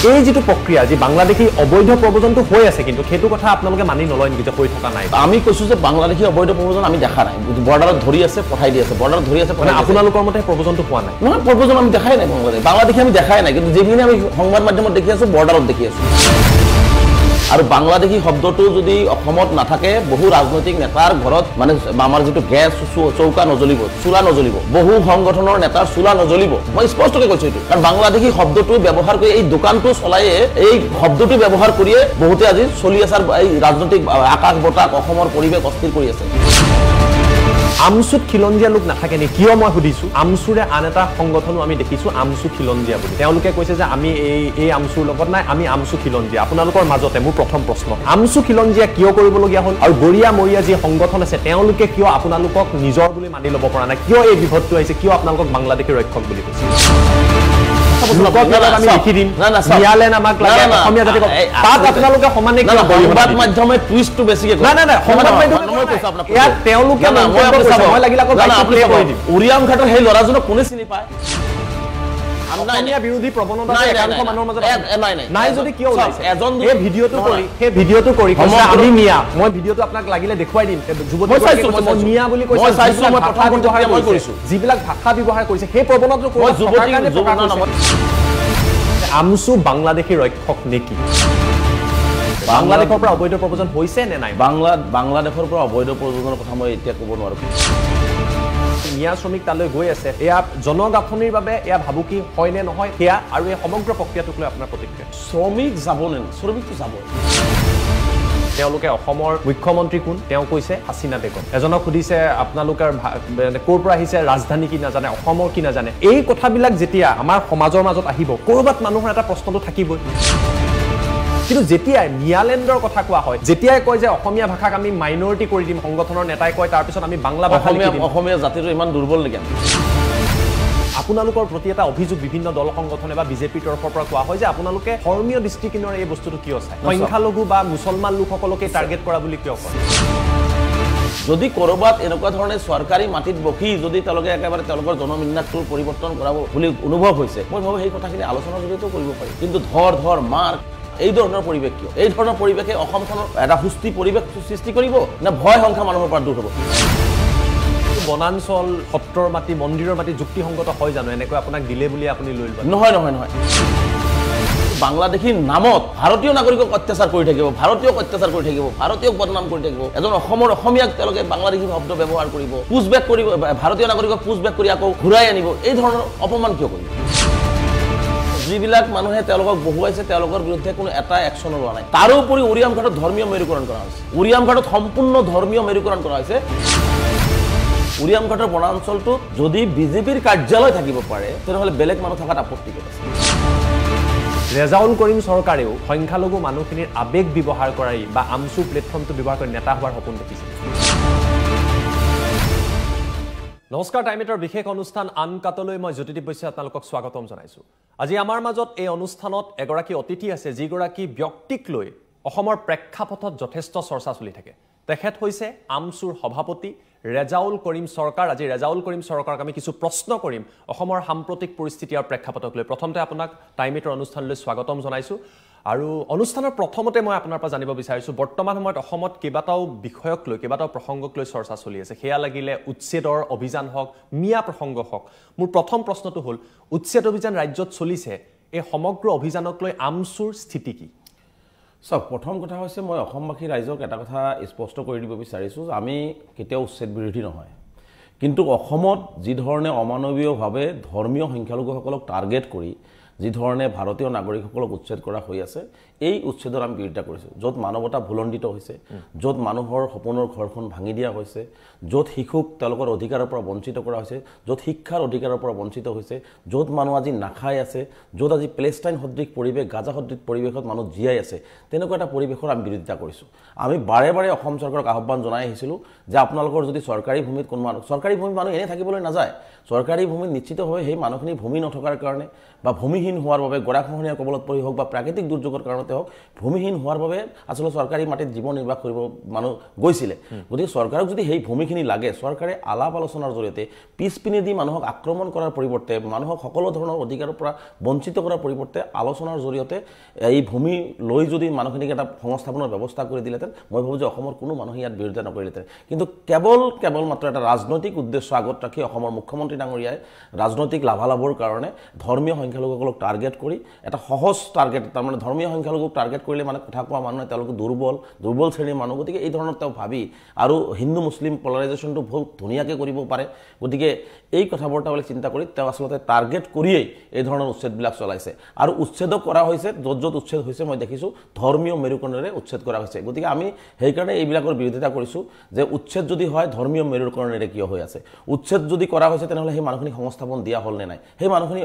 এই যেটো প্ৰক্ৰিয়া যে বাংলাদেশী অবৈধ প্ৰব্ৰজনটো হৈ আছে কিন্তু সেইটো কথা আপোনালোকে মানি নলয় নেকি যে হৈ থকা নাই আমি কৈছো যে বাংলাদেশী অবৈধ প্ৰব্ৰজন আমি দেখা নাই বৰ্ডাৰত ধৰি আছে পঠাই দি আছে বৰ্ডাৰত ধৰি আছে মানে আপোনালোকৰ মতে প্ৰব্ৰজনটো পোৱা নাই নহয় প্ৰব্ৰজন আমি দেখাই নাই বাংলাদেশী আমি দেখাই নাই কিন্তু যেখিনি আমি সংবাদ মাধ্যমত দেখি আছো বৰ্ডাৰত দেখি আছো আৰু বাংলাদেশী শব্দটো যদি অসমত নাথাকে বহু ৰাজনৈতিক নেতাৰ ঘৰত মানে আমাৰ যেটো গ্যাস চৌকা নজলিব চুলা নজলিব বহু সংগঠনৰ নেতাৰ চুলা নজলিব মই স্পষ্টকৈ কৈছো এইটো কাৰণ বাংলাদেশী শব্দটো ব্যৱহাৰ কৰি এই দোকানটো চলায়ে এই শব্দটো ব্যৱহাৰ কৰিয়ে বহুতে আজি চলি আছে এই ৰাজনৈতিক আকাশ বতাক অসমৰ পৰিৱেশ অস্থিৰ কৰি আছে আমচুত খিলঞ্জিয়া লোক নাথাকে নে কিয় মই সুধিছো আমচুৰে আন এটা সংগঠনো আমি দেখিছো আমচু খিলঞ্জিয়া বুলি তেওঁলোকে কৈছে যে আমি এই আমচুৰ লগত নাই আমি আমচু খিলঞ্জিয়া আপোনালোকৰ মাজতে মোৰ প্ৰথম প্ৰশ্ন আমচু খিলঞ্জিয়া কিয় কৰিবলগীয়া হ'ল আৰু গৰিয়া মৰিয়া যি সংগঠন আছে তেওঁলোকে কিয় আপোনালোকক নিজৰ বুলি মানি ল'ব পৰা নাই কিয় এই বিভদটো আহিছে কিয় আপোনালোকক বাংলাদেশী ৰক্ষক বুলি কৈছে উৰিয়াম ঘাটৰ সেই ল'ৰাজনক কোনে চিনি পায় বিৰোধী প্ৰৱণতা মানুহৰ মাজত নাই যদি কিয় ওলাইছে এই ভিডিঅ'টো কৰি আমি মিয়া মই ভিডিঅ'টো আপোনাক লাগিলে দেখুৱাই দিম যুৱতী মিয়া বুলি কৈছে যিবিলাক ভাষা ব্যৱহাৰ কৰিছে সেই প্ৰৱণতাটো আমচু বাংলাদেশী ৰক্ষক নেকি বাংলাদেশৰ পৰা অবৈধ প্ৰব্ৰজন হৈছে নে নাই বাংলাদেশৰ পৰা অবৈধ প্ৰব্ৰজনৰ কথা মই এতিয়া ক'ব নোৱাৰো মিয়া শ্ৰমিক তালৈ গৈ আছে এয়া জনগাঁথনিৰ বাবে এয়া ভাবুকি হয় নে নহয় সেয়া আৰু এই সমগ্ৰ প্ৰক্ৰিয়াটোক লৈ আপোনাৰ প্ৰতিক্ৰিয়া শ্ৰমিক যাব নে শ্ৰমিকটো যাব তেওঁলোকে অসমৰ মুখ্যমন্ত্ৰী কোন তেওঁ কৈছে হাসিনা বেগম এজনক সুধিছে আপোনালোকৰ ক'ৰ পৰা আহিছে ৰাজধানী কি নাজানে অসমৰ কি নাজানে এই কথাবিলাক যেতিয়া আমাৰ সমাজৰ মাজত আহিব ক'ৰবাত মানুহৰ এটা প্ৰশ্নটো থাকিবই কিন্তু যেতিয়াই নিয়ালেণ্ডৰ কথা কোৱা হয় যেতিয়াই কয় যে অসমীয়া ভাষাক আমি মাইনৰিটি কৰি দিম সংগঠনৰ নেতাই কয় তাৰ পিছত আমি বাংলা ভাষা লিখি দিম অসমীয়া জাতিটো ইমান দুৰ্বল নেকি আপোনালোকৰ প্ৰতি এটা অভিযোগ বিভিন্ন দল সংগঠনে বা বিজেপিৰ তৰফৰ পৰা কোৱা হয় যে আপোনালোকে ধৰ্মীয় দৃষ্টিকোণেৰে এই বস্তুটো কিয় চায় সংখ্যালঘু বা মুছলমান লোকসকলকে টাৰ্গেট কৰা বুলি কিয় কয় যদি কৰবাত এনেকুৱা ধৰণে চৰকাৰী মাটিত বকি যদি তেওঁলোকে একেবাৰে তেওঁলোকৰ জনবিন্যাসটো পৰিৱৰ্তন কৰাব বুলি অনুভৱ হৈছে মই ভাবো সেই কথাখিনি আলোচনাৰ জৰিয়তেও কৰিব পাৰি কিন্তু ধৰ মাৰ এই ধৰণৰ পৰিৱেশ কিয় এই ধৰণৰ পৰিৱেশে অসমখনৰ এটা সুস্থিৰ পৰিৱেশ সৃষ্টি কৰিব না ভয় সংখ্যা মানুহৰ পৰা দূৰ হ'ব বনাঞ্চল সত্ৰৰ মাটি মন্দিৰৰ মাটি যুক্তিসংগত হয় জানো এনেকৈ আপোনাক দিলে বুলি আপুনি লৈ ল'ব নহয় বাংলাদেশীৰ নামত ভাৰতীয় নাগৰিকক অত্যাচাৰ কৰি থাকিব ভাৰতীয়ক অত্যাচাৰ কৰি থাকিব ভাৰতীয়ক বদনাম কৰি থাকিব এজন অসমীয়াক তেওঁলোকে বাংলাদেশী শব্দ ব্যৱহাৰ কৰিব পুছবেক কৰিব ভাৰতীয় নাগৰিকক পুছবেক কৰি আকৌ ঘূৰাই আনিব এই ধৰণৰ অপমান কিয় কৰিব যিবিলাক মানুহে তেওঁলোকক বহুৱাইছে তেওঁলোকৰ বিৰুদ্ধে কোনো এটা একশ্যন লোৱা নাই তাৰোপৰি উৰিয়াম ঘাটত ধৰ্মীয় মেৰুকৰণ কৰা হৈছে উৰিয়াম ঘাটত সম্পূৰ্ণ ধৰ্মীয় মেৰুকৰণ কৰা হৈছে উৰিয়াম ঘাটৰ বনাঞ্চলটো যদি বিজেপিৰ কাৰ্যালয় থাকিব পাৰে তেনেহ'লে বেলেগ মানুহ থকাত আপত্তি আছে ৰেজাউল কৰিম চৰকাৰেও সংখ্যালঘু মানুহখিনিৰ আবেগ ব্যৱহাৰ কৰি বা আমচু প্লেটফৰ্মটো ব্যৱহাৰ কৰি নেতা হোৱাৰ সপোন দেখিছে নমস্কাৰ টাইমেটৰ বিশেষ অনুষ্ঠান আনকাটলৈ মই জ্যোতিদীপ বৈশ্যই আপোনালোকক স্বাগতম জনাইছো আজি আমাৰ মাজত এই অনুষ্ঠানত এগৰাকী অতিথি আছে যিগৰাকী ব্যক্তিক লৈ অসমৰ প্ৰেক্ষাপটত যথেষ্ট চৰ্চা চলি থাকে তেখেত হৈছে আমচুৰ সভাপতি ৰেজাউল কৰিম চৰকাৰ আজি ৰেজাউল কৰিম চৰকাৰক আমি কিছু প্ৰশ্ন কৰিম অসমৰ সাম্প্ৰতিক পৰিস্থিতি আৰু প্ৰেক্ষাপটক লৈ প্ৰথমতে আপোনাক টাইমেটৰ অনুষ্ঠানলৈ স্বাগতম জনাইছো আৰু অনুষ্ঠানৰ প্ৰথমতে মই আপোনাৰ পৰা জানিব বিচাৰিছো বৰ্তমান সময়ত অসমত কেইবাটাও বিষয়ক লৈ কেইবাটাও প্ৰসংগক লৈ চৰ্চা চলি আছে সেয়া লাগিলে উচ্ছেদৰ অভিযান হওক মিয়া প্ৰসংগ হওক মোৰ প্ৰথম প্ৰশ্নটো হ'ল উচ্ছেদ অভিযান ৰাজ্যত চলিছে এই সমগ্ৰ অভিযানক লৈ আমচুৰ স্থিতি কি সব প্ৰথম কথা হৈছে মই অসমবাসী ৰাইজক এটা কথা স্পষ্ট কৰি দিব বিচাৰিছো যে আমি কেতিয়াও উচ্ছেদ বিৰোধী নহয় কিন্তু অসমত যি ধৰণে অমানৱীয়ভাৱে ধৰ্মীয় সংখ্যালঘুসকলক টাৰ্গেট কৰি যি ধৰণে ভাৰতীয় নাগৰিকসকলক উচ্ছেদ কৰা হৈ আছে এই উচ্ছেদৰ আমি বিৰোধিতা কৰিছো য'ত মানৱতা ভুলণ্ডিত হৈছে য'ত মানুহৰ সপোনৰ ঘৰখন ভাঙি দিয়া হৈছে য'ত শিশুক তেওঁলোকৰ অধিকাৰৰ পৰা বঞ্চিত কৰা হৈছে য'ত শিক্ষাৰ অধিকাৰৰ পৰা বঞ্চিত হৈছে য'ত মানুহ আজি নাখাই আছে য'ত আজি প্লেষ্টাইন সদৃশ পৰিৱেশ গাজা সদৃশ পৰিৱেশত মানুহ জীয়াই আছে তেনেকুৱা এটা পৰিৱেশৰ আমি বিৰোধিতা কৰিছো আমি বাৰে বাৰে অসম চৰকাৰক আহ্বান জনাই আহিছিলো যে আপোনালোকৰ যদি চৰকাৰী ভূমিত কোনো মানুহ চৰকাৰী ভূমিত মানুহ এনে থাকিবলৈ নাযায় চৰকাৰী ভূমিত নিশ্চিতভাৱে সেই মানুহখিনি ভূমি নথকাৰ কাৰণে বা ভূমিহীন হোৱাৰ বাবে গৰাখহনীয়াৰ কবলত পৰি হওক বা প্ৰাকৃতিক দুৰ্যোগৰ কাৰণে কাৰণতে হওক ভূমিহীন হোৱাৰ বাবে আচলতে চৰকাৰী মাটিত জীৱন নিৰ্বাহ কৰিব মানুহ গৈছিলে গতিকে চৰকাৰক যদি সেই ভূমিখিনি লাগে চৰকাৰে আলাপ আলোচনাৰ জৰিয়তে পিছপিনে দি মানুহক আক্ৰমণ কৰাৰ পৰিৱৰ্তে মানুহক সকলো ধৰণৰ অধিকাৰৰ পৰা বঞ্চিত কৰাৰ পৰিৱৰ্তে আলোচনাৰ জৰিয়তে এই ভূমি লৈ যদি মানুহখিনিক এটা সংস্থাপনৰ ব্যৱস্থা কৰি দিলেহেঁতেন মই ভাবোঁ যে অসমৰ কোনো মানুহে ইয়াত বিৰোধিতা নকৰিলেহেঁতেন কিন্তু কেৱল মাত্ৰ এটা ৰাজনৈতিক উদ্দেশ্য আগত ৰাখি অসমৰ মুখ্যমন্ত্ৰী ডাঙৰীয়াই ৰাজনৈতিক লাভালাভৰ কাৰণে ধৰ্মীয় সংখ্যালঘুসকলক টাৰ্গেট কৰি এটা সহজ টাৰ্গেট তাৰমানে ধৰ্মীয় সংখ্যালঘুক টাৰ্গেট কৰিলে মানে কথা কোৱা মানুহে তেওঁলোকে দুৰ্বল শ্ৰেণীৰ মানুহ গতিকে এই ধৰণৰ তেওঁ ভাবি আৰু হিন্দু মুছলিম পলাৰাইজেশ্যনটো বহুত ধুনীয়াকৈ কৰিব পাৰে গতিকে এই কথাবোৰবিলাক চিন্তা কৰি তেওঁ আচলতে টাৰ্গেট কৰিয়েই এই ধৰণৰ উচ্ছেদবিলাক চলাইছে আৰু উচ্ছেদো কৰা হৈছে য'ত উচ্ছেদ হৈছে মই দেখিছোঁ ধৰ্মীয় মেৰুকৰণেৰে উচ্ছেদ কৰা হৈছে গতিকে আমি সেইকাৰণে এইবিলাকৰ বিৰোধিতা কৰিছোঁ যে উচ্ছেদ যদি হয় ধৰ্মীয় মেৰুকৰণেৰে কিয় হৈ আছে উচ্ছেদ যদি কৰা হৈছে তেনেহ'লে সেই মানুহখিনি সংস্থাপন দিয়া হ'ল নে নাই সেই মানুহখিনি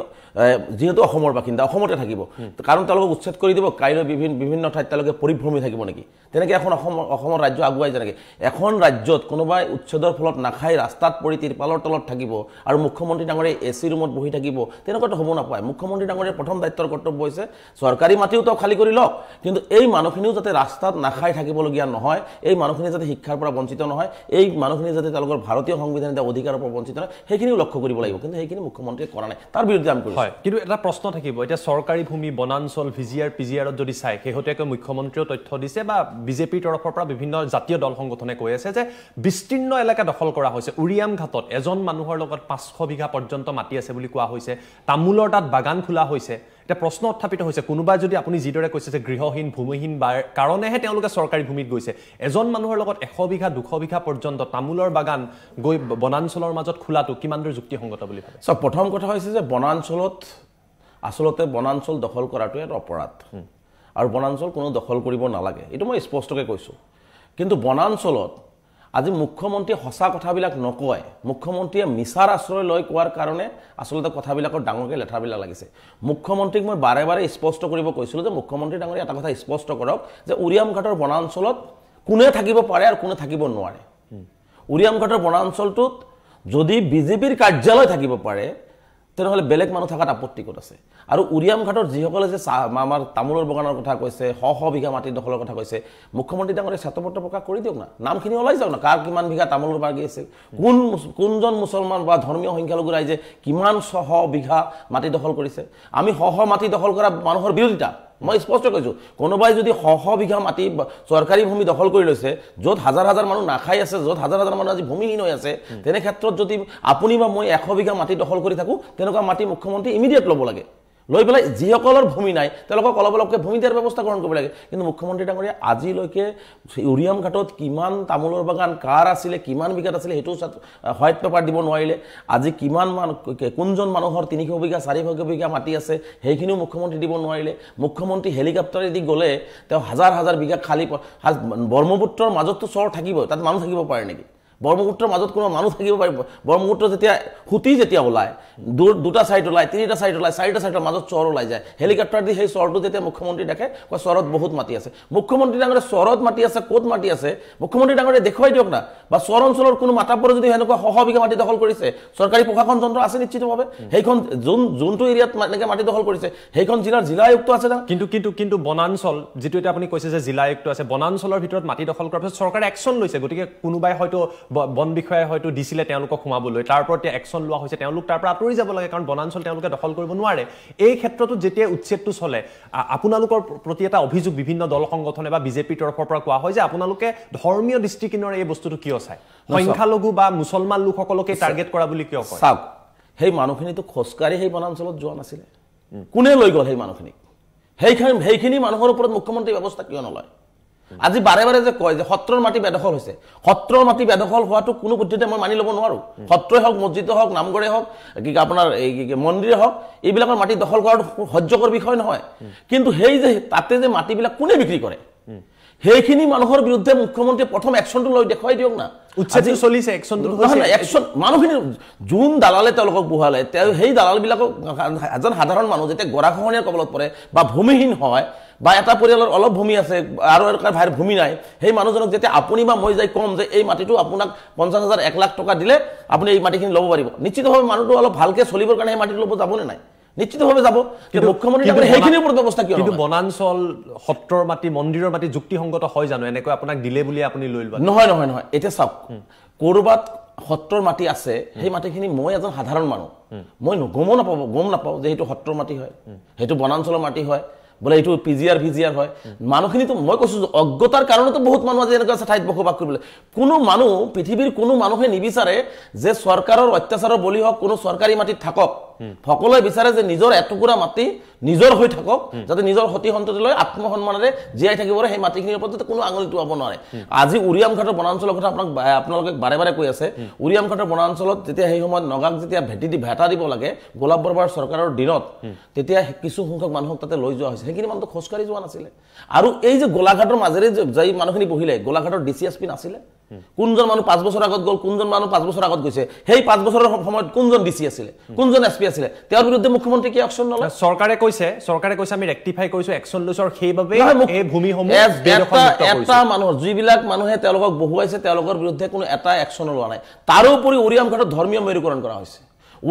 যিহেতু অসমৰ বাসিন্দা অসমতে থাকিব কাৰণ তেওঁলোকক উচ্ছেদ কৰি দিব কাইলৈ বিভিন্ন ঠাইত তেওঁলোকে পৰিভ্ৰমী থাকিব নেকি তেনেকৈ এখন অসমৰ ৰাজ্য আগুৱাই যায় নেকি এখন ৰাজ্যত কোনোবাই উচ্ছেদৰ ফলত নাখাই ৰাস্তাত পৰি তিৰপালৰ তলত থাকিব আৰু মুখ্যমন্ত্ৰী ডাঙৰীয়াই এচি ৰুমত বহি থাকিব তেনেকুৱাটো হ'ব নাপায় মুখ্যমন্ত্ৰী ডাঙৰীয়াৰ প্ৰথম দায়িত্বৰ কৰ্তব্য হৈছে চৰকাৰী মাটিও তেওঁ খালী কৰি লওক কিন্তু এই মানুহখিনিও যাতে ৰাস্তাত নাখাই থাকিবলগীয়া নহয় এই মানুহখিনি যাতে শিক্ষাৰ পৰা বঞ্চিত নহয় এই মানুহখিনি যাতে তেওঁলোকৰ ভাৰতীয় সংবিধানে দিয়া অধিকাৰৰ পৰা বঞ্চিত নহয় সেইখিনিও লক্ষ্য কৰিব লাগিব কিন্তু সেইখিনি মুখ্যমন্ত্ৰীয়ে কৰা নাই তাৰ বিৰুদ্ধে আমি কৰিছোঁ কিন্তু এটা প্ৰশ্ন থাকিব এতিয়া চৰকাৰী ভূমি বনাঞ্চল ভিজিআৰ পিজিআৰত যদি চাই শেহতীয়াকৈ মুখ্যমন্ত্ৰীয়েও তথ্য দিছে বা বিজেপিৰ তৰফৰ পৰা বিভিন্ন জাতীয় দল সংগঠনে কৈ আছে যে বিস্তীৰ্ণ এলেকা দখল কৰা হৈছে উৰিয়াম ঘাটত এজন মানুহৰ লগত 500 বিঘা পৰ্যন্ত মাটি আছে বুলি কোৱা হৈছে তামোলৰ তাত বাগান খোলা হৈছে এটা প্ৰশ্ন উত্থাপিত হৈছে কোনোবাই যদি আপুনি যিদৰে কৈছে যে গৃহহীন ভূমিহীন কাৰণেহে তেওঁলোকে চৰকাৰী ভূমিত গৈছে এজন মানুহৰ লগত 100 বিঘা 200 বিঘা পৰ্যন্ত তামোলৰ বাগান গৈ বনাঞ্চলৰ মাজত খোলাটো কিমান দূৰ যুক্তিসংগত বুলি ভাবে প্ৰথম কথা হৈছে যে বনাঞ্চলত আচলতে বনাঞ্চল দখল কৰাটো এটা অপৰাধ আৰু বনাঞ্চল কোনো দখল কৰিব নালাগে এইটো মই স্পষ্টকৈ কৈছোঁ কিন্তু বনাঞ্চলত আজি মুখ্যমন্ত্ৰীয়ে সঁচা কথাবিলাক নকয় মুখ্যমন্ত্ৰীয়ে মিছাৰ আশ্ৰয় লৈ কোৱাৰ কাৰণে আচলতে কথাবিলাকৰ ডাঙৰকৈ লেঠাবিলাক লাগিছে মুখ্যমন্ত্ৰীক মই বাৰে বাৰে স্পষ্ট কৰিব কৈছিলোঁ যে মুখ্যমন্ত্ৰী ডাঙৰীয়া এটা কথা স্পষ্ট কৰক যে উৰিয়াম ঘাটৰ বনাঞ্চলত কোনে থাকিব পাৰে আৰু কোনে থাকিব নোৱাৰে উৰিয়াম ঘাটৰ বনাঞ্চলটোত যদি বিজেপিৰ কাৰ্যালয় থাকিব পাৰে তেনেহ'লে বেলেগ মানুহ থকাত আপত্তি ক'ত আছে আৰু উৰিয়াম ঘাটৰ যিসকলে যে আমাৰ তামোলৰ বাগানৰ কথা কৈছে শ বিঘা মাটি দখলৰ কথা কৈছে মুখ্যমন্ত্ৰী ডাঙৰীয়াই শ্বেতপত্ৰ প্ৰকাশ কৰি দিয়ক না নামখিনি ওলাই যাওক না কাৰ কিমান বিঘা তামোলৰ বাগি আছে কোনজন মুছলমান বা ধৰ্মীয় সংখ্যালঘু ৰাইজে কিমান শ বিঘা মাটি দখল কৰিছে আমি শ মাটি দখল কৰা মানুহৰ বিৰোধিতা মই স্পষ্ট কৈছোঁ কোনোবাই যদি শ বিঘা মাটি চৰকাৰী ভূমি দখল কৰি লৈছে য'ত হাজাৰ হাজাৰ মানুহ নাখাই আছে য'ত হাজাৰ হাজাৰ মানুহ আজি ভূমিহীন হৈ আছে তেনে ক্ষেত্ৰত যদি আপুনি বা মই 100 বিঘা মাটি দখল কৰি থাকোঁ তেনেকুৱা মাটি মুখ্যমন্ত্ৰী ইমিডিয়েট ল'ব লাগে লৈ পেলাই যিসকলৰ ভূমি নাই তেওঁলোকক অলপ অলপকৈ ভূমি দিয়াৰ ব্যৱস্থা গ্ৰহণ কৰিব লাগে কিন্তু মুখ্যমন্ত্ৰী ডাঙৰীয়া আজিলৈকে উৰিয়াম ঘাটত কিমান তামোলৰ বাগান কাৰ আছিলে কিমান বিঘাত আছিলে সেইটো হোৱাইট পেপাৰ দিব নোৱাৰিলে আজি কিমান কোনজন মানুহৰ 300 বিঘা 400 বিঘা মাটি আছে সেইখিনিও মুখ্যমন্ত্ৰী দিব নোৱাৰিলে মুখ্যমন্ত্ৰী হেলিকপ্টাৰেদি গ'লে তেওঁ হাজাৰ হাজাৰ বিঘা খালী ব্ৰহ্মপুত্ৰৰ মাজততো চৰ থাকিব তাত মানুহ থাকিব পাৰে নেকি ব্ৰহ্মপুত্ৰৰ মাজত কোনো মানুহ থাকিব পাৰিব ব্ৰহ্মপুত্ৰ যেতিয়া ওলায় দুটা ছাইড ওলায় তিনিটা ছাইড ওলায় চাৰিটা ছাইডৰ মাজত চৰ ওলাই যায় হেলিকপ্টাৰ দি সেই চৰটো যেতিয়া মুখ্যমন্ত্ৰী দেখে কয় চৰত বহুত মাটি আছে মুখ্যমন্ত্ৰী ডাঙৰীয়া চৰত মাটি আছে ক'ত মাটি আছে মুখ্যমন্ত্ৰী ডাঙৰীয়া দেখুৱাই দিয়ক না বা চৰ অঞ্চলৰ কোনো মাতাব্বৰে যদি সেনেকুৱা শ বিঘা মাটি দখল কৰিছে চৰকাৰী প্ৰশাসন যন্ত্ৰ আছে নিশ্চিতভাৱে সেইখন যোনটো এৰিয়াত এনেকৈ মাটি দখল কৰিছে সেইখন জিলা আয়ুক্ত আছে না কিন্তু বনাঞ্চল যিটো এতিয়া আপুনি কৈছে যে জিলা আয়ুক্ত আছে বনাঞ্চলৰ ভিতৰত মাটি দখল কৰাৰ পিছত চৰকাৰে একশ্যন লৈছে গতিকে কোনোবাই হয়তো বন বিষয়াই হয়তো দিছিলে তেওঁলোকক সোমাবলৈ তাৰ ওপৰত একশ্যন লোৱা হৈছে তেওঁলোক তাৰ পৰা আঁতৰি যাব লাগে কাৰণ বনাঞ্চল তেওঁলোকে দখল কৰিব নোৱাৰে এই ক্ষেত্ৰতো যেতিয়া উচ্ছেদটো চলে আপোনালোকৰ প্ৰতি এটা অভিযোগ বিভিন্ন দল সংগঠনে বা বিজেপিৰ তৰফৰ পৰা কোৱা হয় যে আপোনালোকে ধৰ্মীয় দৃষ্টিকোণেৰে এই বস্তুটো কিয় চায় সংখ্যালঘু বা মুছলমান লোকসকলকে টাৰ্গেট কৰা বুলি কিয় কয় চাওক সেই মানুহখিনিতো খোজকাঢ়ি সেই বনাঞ্চলত যোৱা নাছিলে কোনে লৈ গ'ল সেই মানুহখিনিক সেইখিনি মানুহৰ ওপৰত মুখ্যমন্ত্ৰী ব্যৱস্থা কিয় নলয় আজি বাৰে বাৰে যে কয় যে সত্ৰৰ মাটি বেদখল হৈছে সত্ৰৰ মাটি বেদখল হোৱাটো কোনো পদ্ধতিতে মই মানি ল'ব নোৱাৰোঁ সত্ৰই হওক মছজিদে হওক নামঘৰে হওক কি আপোনাৰ এই মন্দিৰে হওক এইবিলাকৰ মাটি দখল কৰাটো সহ্যকৰ বিষয় নহয় কিন্তু সেই যে তাতে যে মাটিবিলাক কোনে বিক্ৰী কৰে সেইখিনি মানুহৰ বিৰুদ্ধে মুখ্যমন্ত্ৰীয়ে প্ৰথম একশ্যনটো লৈ দেখুৱাই দিয়ক না উচ্ছেদটো চলিছে একশ্যনটো একশ্যন মানুহখিনি যোন দালালে তেওঁলোকক বহালে সেই দালালবিলাকক এজন সাধাৰণ মানুহ যেতিয়া গৰাখহনীয়াৰ কবলত পৰে বা ভূমিহীন হয় বা এটা পৰিয়ালৰ অলপ ভূমি আছে আৰু ভাইৰ ভূমি নাই সেই মানুহজনক যেতিয়া আপুনি বা মই যাই ক'ম যে এই মাটিটো আপোনাক 50,000 1 লাখ টকা দিলে আপুনি এই মাটিখিনি ল'ব পাৰিব নিশ্চিতভাৱে মানুহটো অলপ ভালকৈ চলিবৰ কাৰণে সেই মাটিটো ল'ব যাবনে নাই নিশ্চিতভাৱে যাব মুখ্যমন্ত্ৰী সেইখিনিৰ ওপৰত ব্যৱস্থা কিয় কিন্তু বনাঞ্চল সত্ৰৰ মাটি মন্দিৰৰ মাটি যুক্তিসংগত হয় জানো এনেকৈ আপোনাক দিলে বুলি আপুনি লৈ লব নহয় নহয় নহয় এতিয়া চাওক কৰবাত সত্ৰৰ মাটি আছে সেই মাটিখিনি মই এজন সাধাৰণ মানুহ মই গম নাপাওঁ যে এইটো সত্ৰৰ মাটি হয় সেইটো বনাঞ্চলৰ মাটি হয় বোলে এইটো পিজিআৰ ভিজিআৰ হয় মানুহখিনিতো মই কৈছো অজ্ঞতাৰ কাৰণেতো বহুত মানুহ আজি এনেকুৱা ঠাইত বসবাস কৰিবলৈ কোনো মানুহ পৃথিৱীৰ কোনো মানুহে নিবিচাৰে যে চৰকাৰৰ অত্যাচাৰৰ বলি হওক কোনো চৰকাৰী মাটিত থাকক সকলোৱে বিচাৰে যে নিজৰ এটুকুৰা মাটি নিজৰ হৈ থাকক যাতে নিজৰ সতি সন্ততিলৈ আত্মসন্মানেৰে জীয়াই থাকিব পাৰে সেই মাটিখিনিৰ ওপৰত যাতে কোনো আঙুলি টোৱাব নোৱাৰে আজি উৰিয়ামঘাটৰ বনাঞ্চলৰ কথা আপোনালোকে বাৰে বাৰে কৈ আছে উৰিয়ামঘাটৰ বনাঞ্চলত যেতিয়া সেই সময়ত নগাক যেতিয়া ভেটা দিব লাগে গোলাপ বৰুৱাৰ চৰকাৰৰ দিনত তেতিয়া কিছু সংখ্যক মানুহক তাতে লৈ যোৱা হৈছে সেইখিনি মানুহটো খোজকাঢ়ি যোৱা নাছিলে আৰু এই যে গোলাঘাটৰ মাজেৰে যাই মানুহখিনি বহিলে গোলাঘাটৰ ডিচিএছপি নাছিলে কোনজন মানুহ 5 বছৰ আগত গল কোনজন মানুহ 5 বছৰ আগত গৈছে সেই 5 বছৰৰ সময়ত কোনজন ডিসি আছিলে কোনজন এসপি আছিলে তেওঁৰ বিৰুদ্ধে মুখ্যমন্ত্ৰী কি অ্যাকশন ললে চৰকাৰে কৈছে আমি ৰেক্টিফাই কৰিছো অ্যাকশন লৈছো আৰু সেইভাবে এই ভূমিসমূহ এটা মানুহৰ যিবিলাক মানুহে তেওঁলোকক বহুৱাইছে তেওঁলোকৰ বিৰুদ্ধে কোনো এটা অ্যাকশন লোৱা নাই তাৰোপৰি উৰিয়ামঘাটত ধৰ্মীয় মেৰুকৰণ কৰা হৈছে